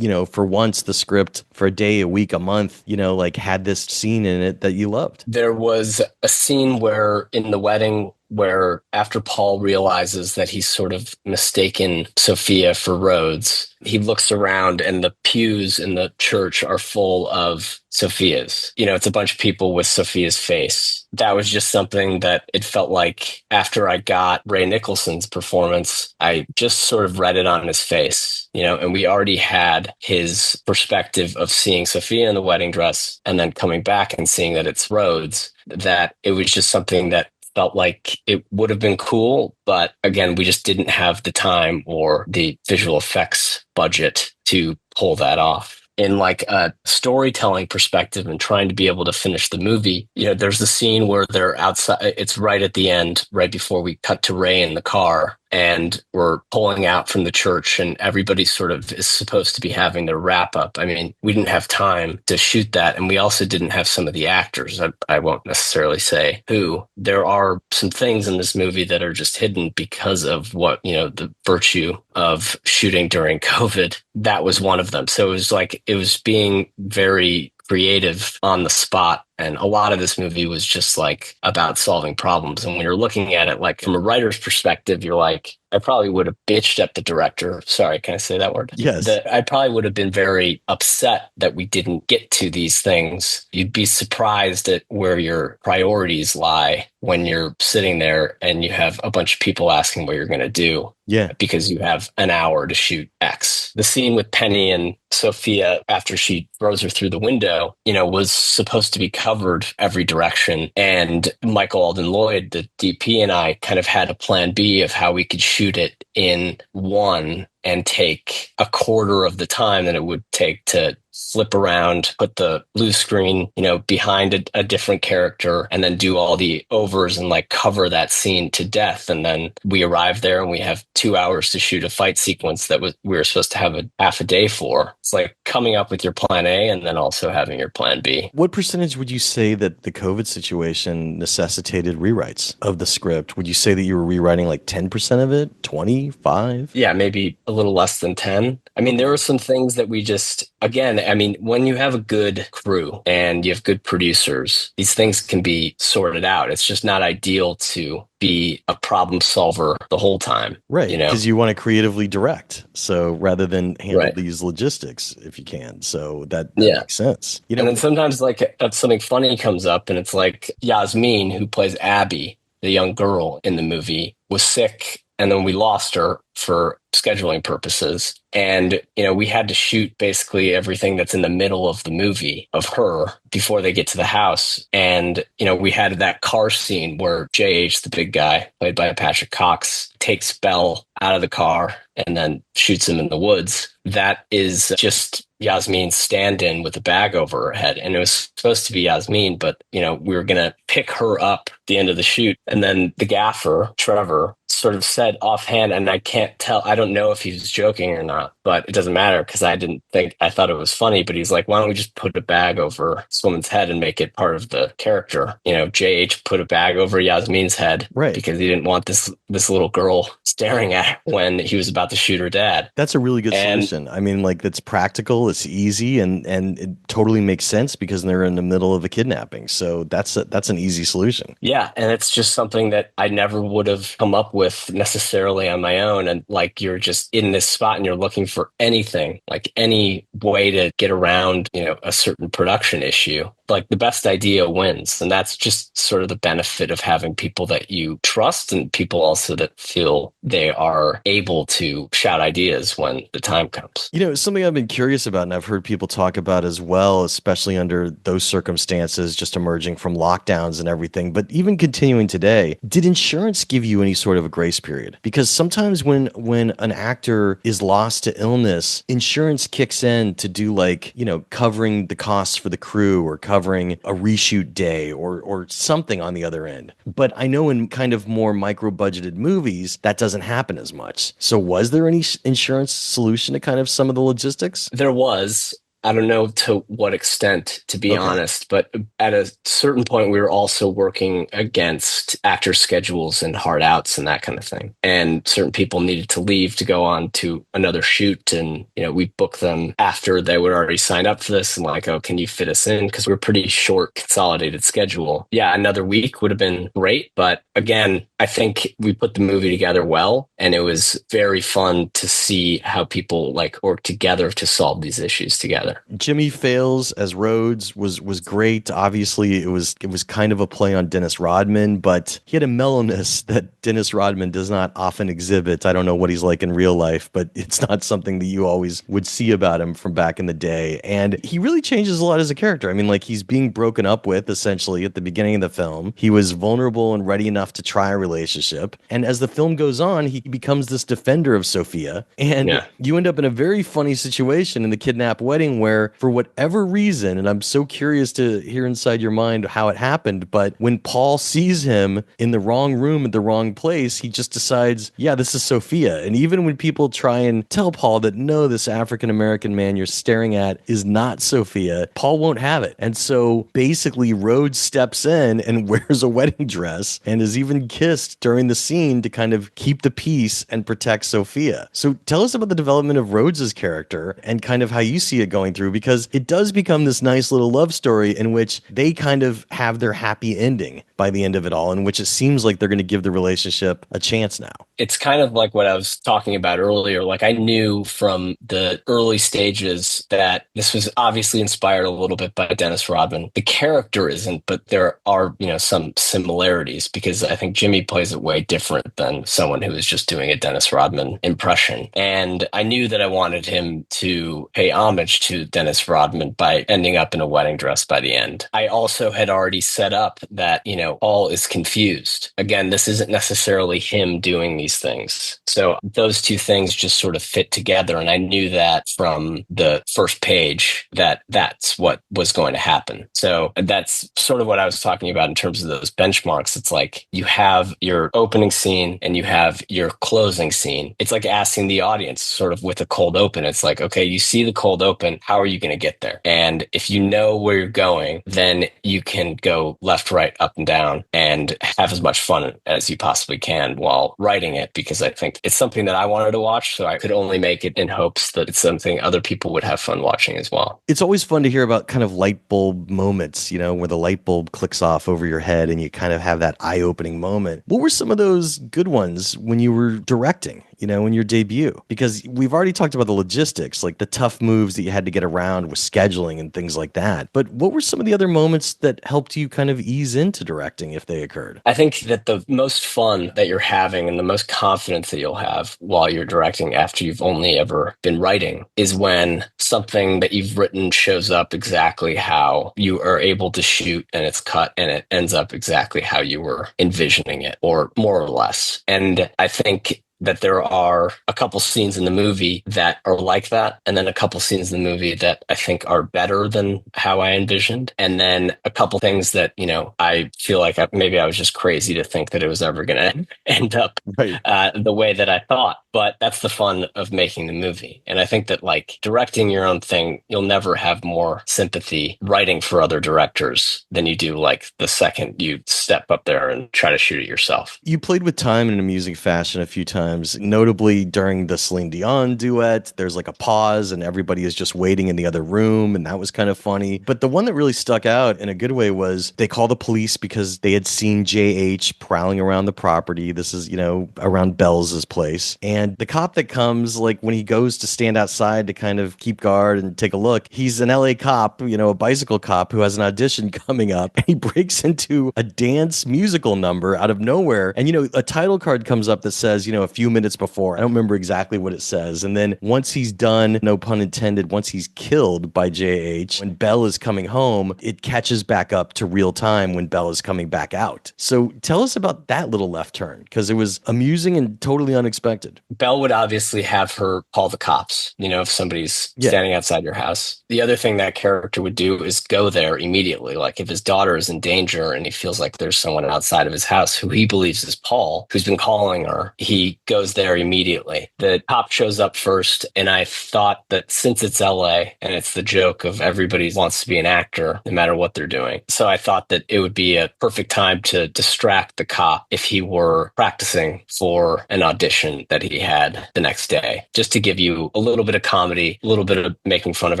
for once, the script for a day, a week, a month, like had this scene in it that you loved. there was a scene where in the wedding where after Paul realizes that he's sort of mistaken Sophia for Rhodes, he looks around and the pews in the church are full of Sophia's. It's a bunch of people with Sophia's face. That was just something that it felt like after I got Ray Nicholson's performance, I just sort of read it on his face, and we already had his perspective of seeing Sophia in the wedding dress and then coming back and seeing that it's Rhodes, that it was just something that felt like it would have been cool. But again, we just didn't have the time or the visual effects budget to pull that off. In like a storytelling perspective and trying to be able to finish the movie, there's the scene where they're outside. It's right at the end, right before we cut to Ray in the car, and we're pulling out from the church and everybody sort of is supposed to be having their wrap up. I mean, we didn't have time to shoot that. And we also didn't have some of the actors. I won't necessarily say who. There are some things in this movie that are just hidden because of what, the virtue of shooting during COVID. That was one of them. So it was being very creative on the spot. And a lot of this movie was just like about solving problems. And when you're looking at it, like from a writer's perspective, you're like, I probably would have bitched at the director. Sorry, can I say that word? Yes. That I probably would have been very upset that we didn't get to these things. You'd be surprised at where your priorities lie when you're sitting there and you have a bunch of people asking what you're going to do. Yeah. Because you have an hour to shoot X. The scene with Penny and Sophia after she throws her through the window, was supposed to be covered every direction. And Michael Alden Lloyd, the DP, and I kind of had a plan B of how we could shoot it in one and take a quarter of the time that it would take to flip around, put the blue screen, behind a different character, and then do all the overs and like cover that scene to death. And then we arrive there and we have 2 hours to shoot a fight sequence that we were supposed to have a half a day for. It's like coming up with your plan A and then also having your plan B. What percentage would you say that the COVID situation necessitated rewrites of the script? Would you say that you were rewriting like 10% of it, 25? Yeah, maybe a little less than 10. I mean, there were some things that we just, again, I mean, when you have a good crew and you have good producers, these things can be sorted out. It's just not ideal to be a problem solver the whole time. Right. Because you want to creatively direct. So rather than handle these logistics if you can. So that makes sense. And then sometimes like something funny comes up and it's like Yasmin, who plays Abby, the young girl in the movie, was sick. And then we lost her for scheduling purposes. And, we had to shoot basically everything that's in the middle of the movie of her before they get to the house. And, we had that car scene where JH, the big guy, played by Patrick Cox, takes Belle out of the car and then shoots him in the woods. That is just Yasmin's stand-in with a bag over her head. And it was supposed to be Yasmin, but, we were going to pick her up at the end of the shoot. And then the gaffer, Trevor, sort of said offhand, and I can't tell, I don't know if he was joking or not, but it doesn't matter because I thought it was funny, but he's like, why don't we just put a bag over this woman's head and make it part of the character? JH put a bag over Yasmin's head because he didn't want this little girl staring at her when he was about to shoot her dad. That's a really good solution. I mean, like, that's practical, it's easy, and it totally makes sense because they're in the middle of a kidnapping. So that's an easy solution. Yeah, and it's just something that I never would have come up with necessarily on my own. And like, you're just in this spot and you're looking for anything, like any way to get around, a certain production issue. like the best idea wins. And that's just sort of the benefit of having people that you trust and people also that feel they are able to shout ideas when the time comes. Something I've been curious about, and I've heard people talk about as well, especially under those circumstances, just emerging from lockdowns and everything, but even continuing today, did insurance give you any sort of a grace period? Because sometimes when an actor is lost to illness, insurance kicks in to do like, covering the costs for the crew or covering a reshoot day or something on the other end. But I know in kind of more micro budgeted movies, that doesn't happen as much. So was there any insurance solution to kind of some of the logistics? There was. I don't know to what extent, to be Okay. honest, but at a certain point, we were also working against actor schedules and hard outs and that kind of thing. And certain people needed to leave to go on to another shoot. And, we booked them after they were already signed up for this and like, oh, can you fit us in? Because we're pretty short, consolidated schedule. Yeah, another week would have been great. But again, I think we put the movie together well, and it was very fun to see how people like work together to solve these issues together. Jimmy Fails as Rhodes was great. Obviously, it was kind of a play on Dennis Rodman, but he had a mellowness that Dennis Rodman does not often exhibit. I don't know what he's like in real life, but it's not something that you always would see about him from back in the day. And he really changes a lot as a character. I mean, like he's being broken up with essentially at the beginning of the film. He was vulnerable and ready enough to try a relationship. And as the film goes on, he becomes this defender of Sophia. And Yeah. you end up in a very funny situation in the kidnap wedding where, for whatever reason, and I'm so curious to hear inside your mind how it happened, but when Paul sees him in the wrong room at the wrong place, he just decides, yeah, this is Sophia. And even when people try and tell Paul that, no, this African American man you're staring at is not Sophia, Paul won't have it. And so basically, Rhodes steps in and wears a wedding dress and is even kissed during the scene to kind of keep the peace and protect Sophia. So tell us about the development of Rhodes's character and kind of how you see it going through, because it does become this nice little love story in which they kind of have their happy ending by the end of it all, in which it seems like they're going to give the relationship a chance now. It's kind of like what I was talking about earlier. Like I knew from the early stages that this was obviously inspired a little bit by Dennis Rodman. The character isn't, but there are, some similarities because I think Jimmy plays it way different than someone who is just doing a Dennis Rodman impression. And I knew that I wanted him to pay homage to Dennis Rodman by ending up in a wedding dress by the end. I also had already set up that, Paul is confused. Again, this isn't necessarily him doing these things. So those two things just sort of fit together. And I knew that from the first page that that's what was going to happen. So that's sort of what I was talking about in terms of those benchmarks. It's like you have your opening scene and you have your closing scene. It's like asking the audience sort of with a cold open. It's like, okay, you see the cold open. How are you going to get there? And if you know where you're going, then you can go left, right, up and down and have as much fun as you possibly can while writing it, because I think it's something that I wanted to watch. So I could only make it in hopes that it's something other people would have fun watching as well. It's always fun to hear about kind of light bulb moments, where the light bulb clicks off over your head and you kind of have that eye-opening moment. What were some of those good ones when you were directing? In your debut? Because we've already talked about the logistics, like the tough moves that you had to get around with scheduling and things like that. But what were some of the other moments that helped you kind of ease into directing if they occurred? I think that the most fun that you're having and the most confidence that you'll have while you're directing after you've only ever been writing is when something that you've written shows up exactly how you are able to shoot and it's cut and it ends up exactly how you were envisioning it, or more or less. And I think that there are a couple scenes in the movie that are like that, and then a couple scenes in the movie that I think are better than how I envisioned, and then a couple things that, I feel like maybe I was just crazy to think that it was ever going to end up Right. the way that I thought. But that's the fun of making the movie. And I think that like directing your own thing, you'll never have more sympathy writing for other directors than you do like the second you step up there and try to shoot it yourself. You played with time in an amusing fashion a few times times, notably during the Celine Dion duet. There's like a pause and everybody is just waiting in the other room, and that was kind of funny. But the one that really stuck out in a good way was they call the police because they had seen JH prowling around the property. This is, around Bell's place. And the cop that comes, like when he goes to stand outside to kind of keep guard and take a look, he's an LA cop, a bicycle cop who has an audition coming up. And he breaks into a dance musical number out of nowhere. And, a title card comes up that says, a few minutes before. I don't remember exactly what it says. And then once he's done, no pun intended, once he's killed by JH, when Bell is coming home, it catches back up to real time when Bell is coming back out. So tell us about that little left turn, because it was amusing and totally unexpected. Belle would obviously have her call the cops, if somebody's standing outside your house. The other thing that character would do is go there immediately. Like if his daughter is in danger and he feels like there's someone outside of his house who he believes is Paul, who's been calling her, he goes there immediately. The cop shows up first, and I thought that since it's LA and it's the joke of everybody wants to be an actor no matter what they're doing. So I thought that it would be a perfect time to distract the cop if he were practicing for an audition that he had the next day, just to give you a little bit of comedy, a little bit of making fun of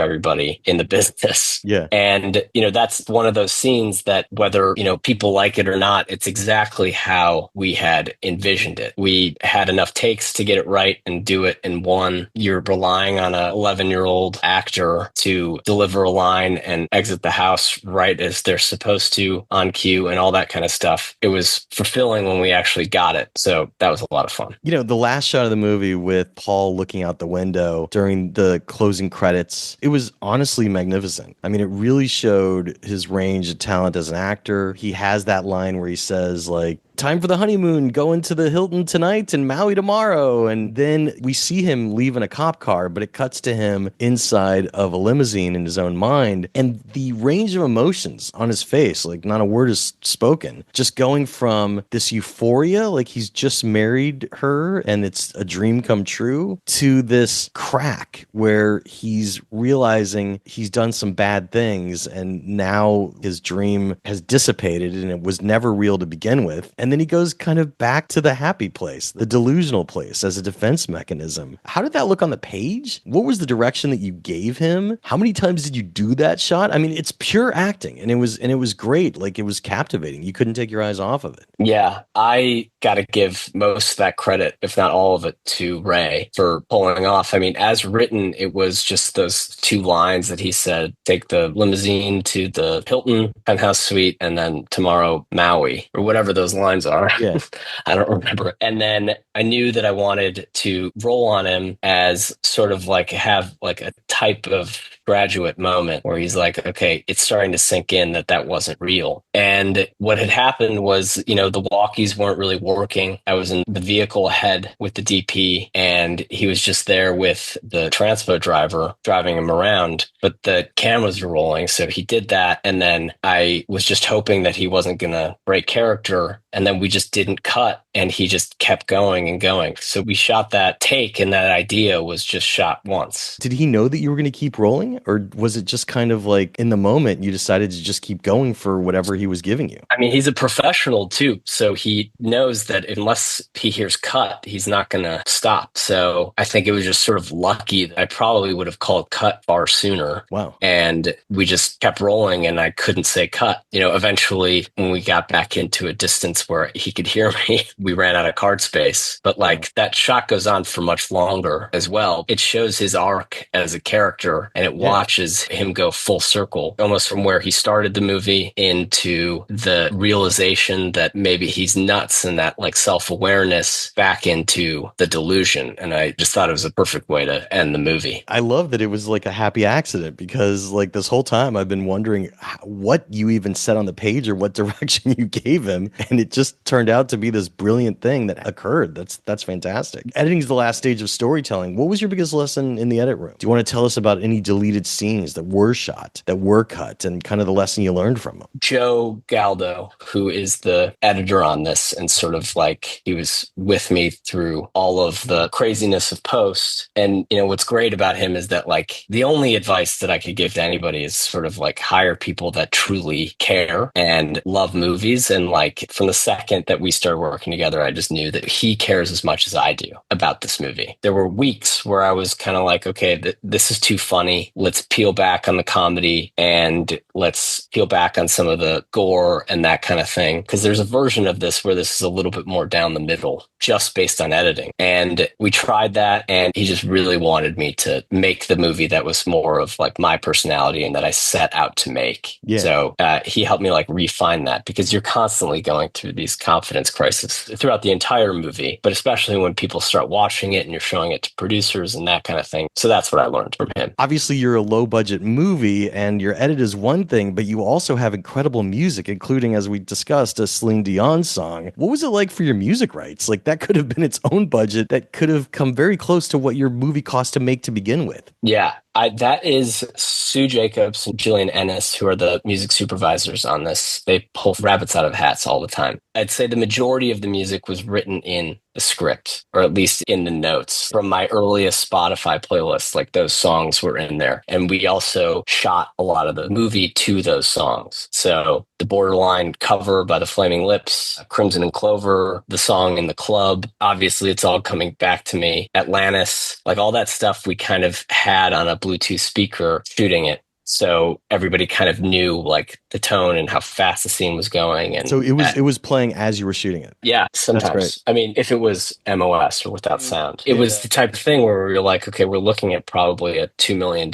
everybody in the business. Yeah. And, that's one of those scenes that whether, people like it or not, it's exactly how we had envisioned it. We had enough takes to get it right and do it in one. You're relying on a 11-year-old actor to deliver a line and exit the house right as they're supposed to on cue and all that kind of stuff. It was fulfilling when we actually got it. So that was a lot of fun. The last shot of the movie with Paul looking out the window during the closing credits, it was honestly magnificent. I mean, it really showed his range of talent as an actor. He has that line where he says, like, time for the honeymoon, going to the Hilton tonight and Maui tomorrow. And then we see him leave in a cop car, but it cuts to him inside of a limousine in his own mind. And the range of emotions on his face, like not a word is spoken, just going from this euphoria, like he's just married her and it's a dream come true, to this crack where he's realizing he's done some bad things and now his dream has dissipated and it was never real to begin with. And then he goes kind of back to the happy place, the delusional place, as a defense mechanism. How did that look on the page? What was the direction that you gave him? How many times did you do that shot? I mean, it's pure acting, and it was great. Like, it was captivating. You couldn't take your eyes off of it. Yeah, I got to give most of that credit, if not all of it, to Ray for pulling off. I mean, as written, it was just those two lines that he said: take the limousine to the Hilton penthouse suite, and then tomorrow Maui, or whatever those lines are. Yeah. I don't remember. And then I knew that I wanted to roll on him as sort of like have like a type of graduate moment where he's like, okay, it's starting to sink in that wasn't real. And what had happened was, the walkies weren't really working. I was in the vehicle ahead with the DP, and he was just there with the transpo driver driving him around, but the cameras were rolling. So he did that. And then I was just hoping that he wasn't going to break character. And then we just didn't cut, and he just kept going and going. So we shot that take, and that idea was just shot once. Did he know that you were going to keep rolling? Or was it just kind of like in the moment you decided to just keep going for whatever he was giving you? I mean, he's a professional too. So he knows that unless he hears cut, he's not going to stop. So I think it was just sort of lucky that I probably would have called cut far sooner. Wow. And we just kept rolling, and I couldn't say cut. Eventually when we got back into a distance where he could hear me, we ran out of card space. But like, that shot goes on for much longer as well. It shows his arc as a character, and it watches him go full circle, almost from where he started the movie into the realization that maybe he's nuts, and that like self-awareness back into the delusion. And I just thought it was a perfect way to end the movie. I love that it was like a happy accident, because like this whole time I've been wondering what you even said on the page or what direction you gave him. And it just turned out to be this brilliant thing that occurred. That's fantastic. Editing is the last stage of storytelling. What was your biggest lesson in the edit room? Do you want to tell us about any deleted scenes that were shot, that were cut, and kind of the lesson you learned from them? Joe Galdo, who is the editor on this, and sort of like he was with me through all of the craziness of post. And, what's great about him is that like the only advice that I could give to anybody is sort of like hire people that truly care and love movies. And like from the second that we started working together, I just knew that he cares as much as I do about this movie. There were weeks where I was kind of like, okay, this is too funny. Let's peel back on the comedy and let's peel back on some of the gore and that kind of thing. Because there's a version of this where this is a little bit more down the middle, just based on editing. And we tried that, and he just really wanted me to make the movie that was more of like my personality and that I set out to make. Yeah. So he helped me like refine that, because you're constantly going through these confidence crises throughout the entire movie, but especially when people start watching it and you're showing it to producers and that kind of thing. So that's what I learned from him. Obviously, you're a low budget movie and your edit is one thing, but you also have incredible music, including, as we discussed, a Celine Dion song. What was it like for your music rights? Like, that could have been its own budget that could have come very close to what your movie cost to make to begin with. Yeah, that is Sue Jacobs and Jillian Ennis, who are the music supervisors on this. They pull rabbits out of hats all the time. I'd say the majority of the music was written in the script, or at least in the notes. From my earliest Spotify playlists, like those songs were in there. And we also shot a lot of the movie to those songs. So the Borderline cover by the Flaming Lips, Crimson and Clover, the song in the club. Obviously, it's all coming back to me. Atlantis, like all that stuff we kind of had on a Bluetooth speaker shooting it. So everybody kind of knew like the tone and how fast the scene was going. And so it was playing as you were shooting it. Yeah, sometimes. I mean, if it was MOS or without sound, it was the type of thing where we were like, okay, we're looking at probably a $2 million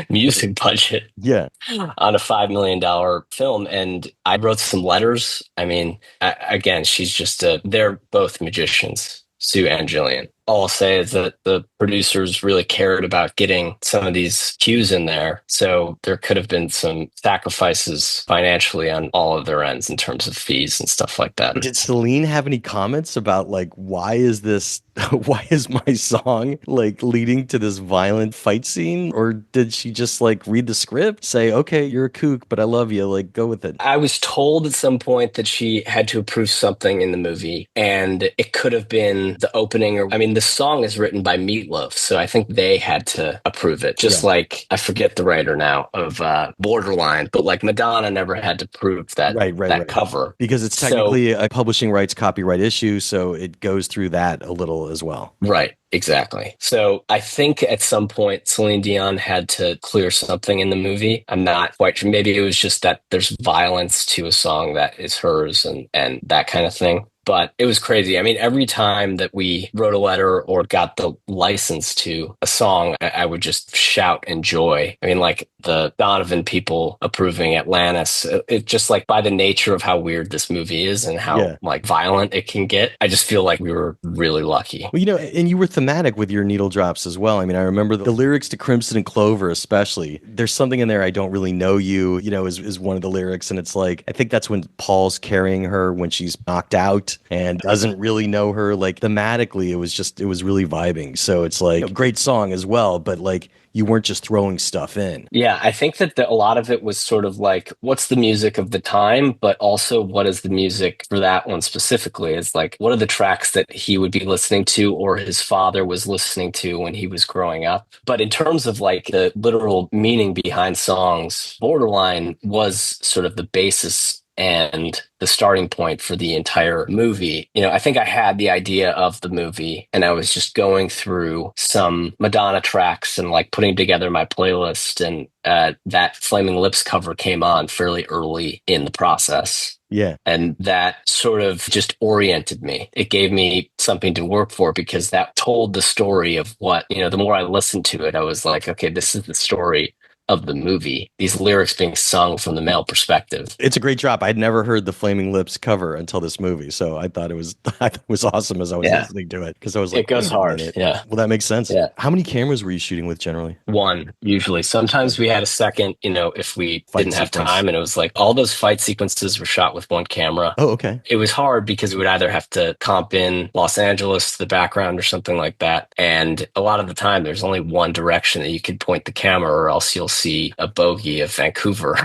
music budget on a $5 million film. And I wrote some letters. I mean, again, they're both magicians, Sue and Jillian. All I'll say is that the producers really cared about getting some of these cues in there. So there could have been some sacrifices financially on all of their ends in terms of fees and stuff like that. Did Celine have any comments about like, why is my song like leading to this violent fight scene? Or did she just like read the script, say, okay, you're a kook, but I love you, like go with it? I was told at some point that she had to approve something in the movie, and it could have been the opening, or I mean, the song is written by Meatloaf, so I think they had to approve it. Just like, I forget the writer now of Borderline, but like Madonna never had to prove that cover. Because it's technically a publishing rights copyright issue, so it goes through that a little as well. Right. Exactly. So I think at some point Celine Dion had to clear something in the movie. I'm not quite sure. Maybe it was just that there's violence to a song that is hers and that kind of thing. But it was crazy. I mean, every time that we wrote a letter or got the license to a song, I would just shout in joy. I mean, like the Donovan people approving Atlantis, it just like by the nature of how weird this movie is and how like violent it can get, I just feel like we were really lucky. Well, you know, and you were thematic with your needle drops as well. I mean, I remember the lyrics to Crimson and Clover, especially. There's something in there, I don't really know you, you know, is one of the lyrics. And it's like, I think that's when Paul's carrying her when she's knocked out and doesn't really know her. Like thematically, it was really vibing. So it's like a great song as well, but like you weren't just throwing stuff in. Yeah, I think that a lot of it was sort of like, what's the music of the time, but also what is the music for that one specifically? It's like, what are the tracks that he would be listening to or his father was listening to when he was growing up? But in terms of like the literal meaning behind songs, Borderline was sort of the basis and the starting point for the entire movie. You know, I think I had the idea of the movie and I was just going through some Madonna tracks and like putting together my playlist, and that Flaming Lips cover came on fairly early in the process. Yeah. And that sort of just oriented me. It gave me something to work for because that told the story of what, you know, the more I listened to it, I was like, okay, this is the story of the movie, these lyrics being sung from the male perspective. It's a great drop. I'd never heard the Flaming Lips cover until this movie, so I thought it was awesome as I was listening to it, because I was like, it goes hard. Yeah. Well, that makes sense. Yeah. How many cameras were you shooting with generally? One, usually. Sometimes we had a second, you know, if we didn't have time, and it was like all those fight sequences were shot with one camera. Oh, okay. It was hard because we would either have to comp in Los Angeles to the background or something like that. And a lot of the time there's only one direction that you could point the camera, or else you'll see a bogey of Vancouver.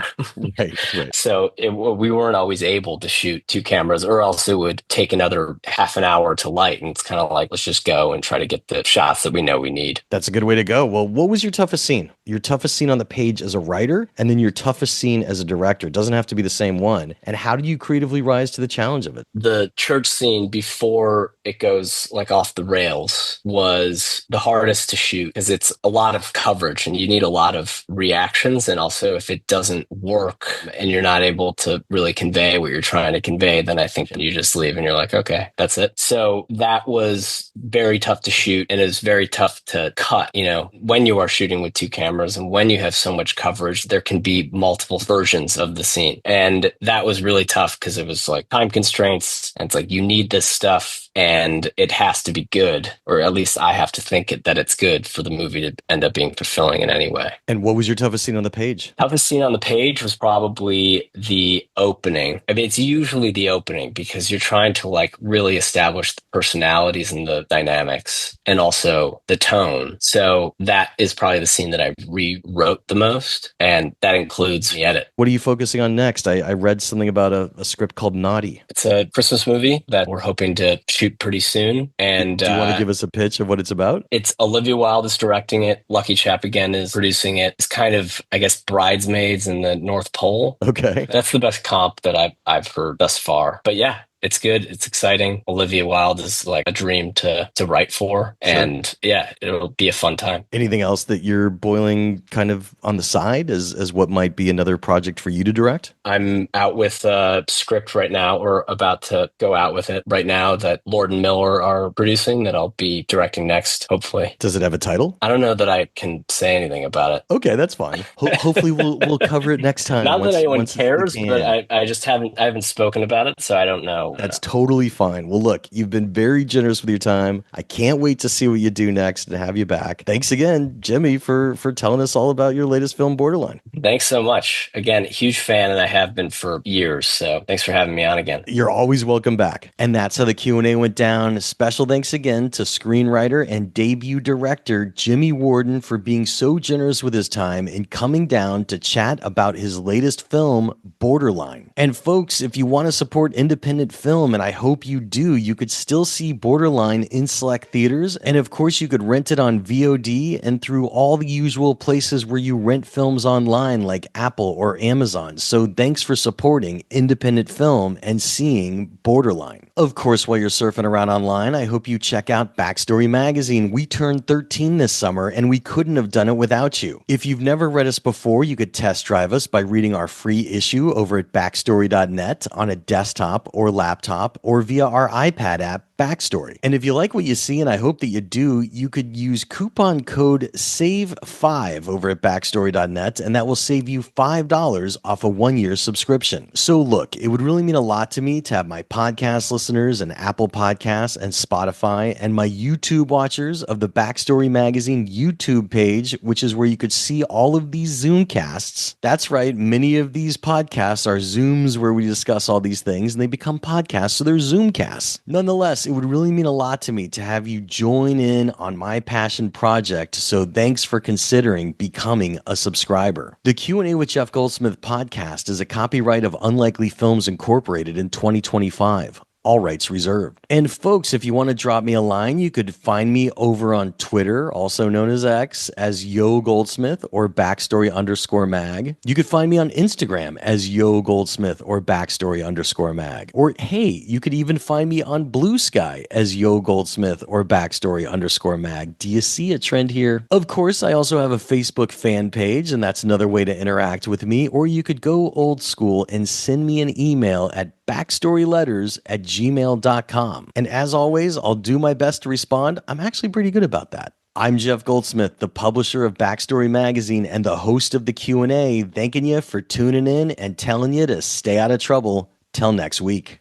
Right. So we weren't always able to shoot two cameras, or else it would take another half an hour to light. And it's kind of like, let's just go and try to get the shots that we know we need. That's a good way to go. Well, what was your toughest scene? Your toughest scene on the page as a writer, and then your toughest scene as a director. It doesn't have to be the same one. And how do you creatively rise to the challenge of it? The church scene before it goes like off the rails was the hardest to shoot because it's a lot of coverage and you need a lot of reactions. And also, if it doesn't work and you're not able to really convey what you're trying to convey, then I think you just leave and you're like, okay, that's it. So that was very tough to shoot, and it was very tough to cut. You know, when you are shooting with two cameras and when you have so much coverage, there can be multiple versions of the scene. And that was really tough because it was like time constraints. And it's like, you need this stuff and it has to be good, or at least I have to think that it's good for the movie to end up being fulfilling in any way. And what was your toughest scene on the page? Toughest scene on the page was probably the opening. I mean, it's usually the opening because you're trying to like really establish the personalities and the dynamics and also the tone. So that is probably the scene that I rewrote the most, and that includes the edit. What are you focusing on next? I read something about a script called Naughty. It's a Christmas movie that we're hoping to shoot pretty soon. And do you want to give us a pitch of what it's about? It's Olivia Wilde is directing it. Lucky Chap again is producing it. It's kind of, I guess, Bridesmaids in the North Pole. Okay. That's the best comp that I've heard thus far. But yeah, it's good. It's exciting. Olivia Wilde is like a dream to write for. Sure. And yeah, it'll be a fun time. Anything else that you're boiling kind of on the side as what might be another project for you to direct? I'm out with a script right now, or about to go out with it right now, that Lord and Miller are producing, that I'll be directing next, hopefully. Does it have a title? I don't know that I can say anything about it. Okay, that's fine. Hopefully we'll cover it next time. Not that anyone cares, but I just haven't spoken about it, so I don't know. That's totally fine. Well, look, you've been very generous with your time. I can't wait to see what you do next and have you back. Thanks again, Jimmy, for telling us all about your latest film, Borderline. Thanks so much. Again, huge fan, and I have been for years, so thanks for having me on again. You're always welcome back. And that's how the Q&A went down. Special thanks again to screenwriter and debut director Jimmy Warden for being so generous with his time and coming down to chat about his latest film, Borderline. And folks, if you want to support independent film, and I hope you do, you could still see Borderline in select theaters, and of course you could rent it on VOD and through all the usual places where you rent films online like Apple or Amazon. So thanks for supporting independent film and seeing Borderline. Of course, while you're surfing around online, I hope you check out Backstory Magazine. We turned 13 this summer, and we couldn't have done it without you. If you've never read us before, you could test drive us by reading our free issue over at backstory.net on a desktop or laptop or via our iPad app, Backstory. And if you like what you see, and I hope that you do, you could use coupon code SAVE5 over at backstory.net, and that will save you $5 off a 1-year subscription. So look, it would really mean a lot to me to have my podcast listeners and Apple Podcasts and Spotify and my YouTube watchers of the Backstory Magazine YouTube page, which is where you could see all of these Zoomcasts. That's right, many of these podcasts are Zooms where we discuss all these things, and they become podcasts, so they're Zoomcasts. Nonetheless, it would really mean a lot to me to have you join in on my passion project, so thanks for considering becoming a subscriber. The Q&A with Jeff Goldsmith podcast is a copyright of Unlikely Films Incorporated in 2025. All rights reserved. And folks, if you want to drop me a line, you could find me over on Twitter, also known as X, as Yo Goldsmith or Backstory_mag. You could find me on Instagram as Yo Goldsmith or Backstory_mag. Or hey, you could even find me on Blue Sky as Yo Goldsmith or Backstory_mag. Do you see a trend here? Of course, I also have a Facebook fan page, and that's another way to interact with me. Or you could go old school and send me an email at backstoryletters@gmail.com. And as always, I'll do my best to respond. I'm actually pretty good about that. I'm Jeff Goldsmith, the publisher of Backstory Magazine and the host of the Q&A, thanking you for tuning in and telling you to stay out of trouble. Till next week.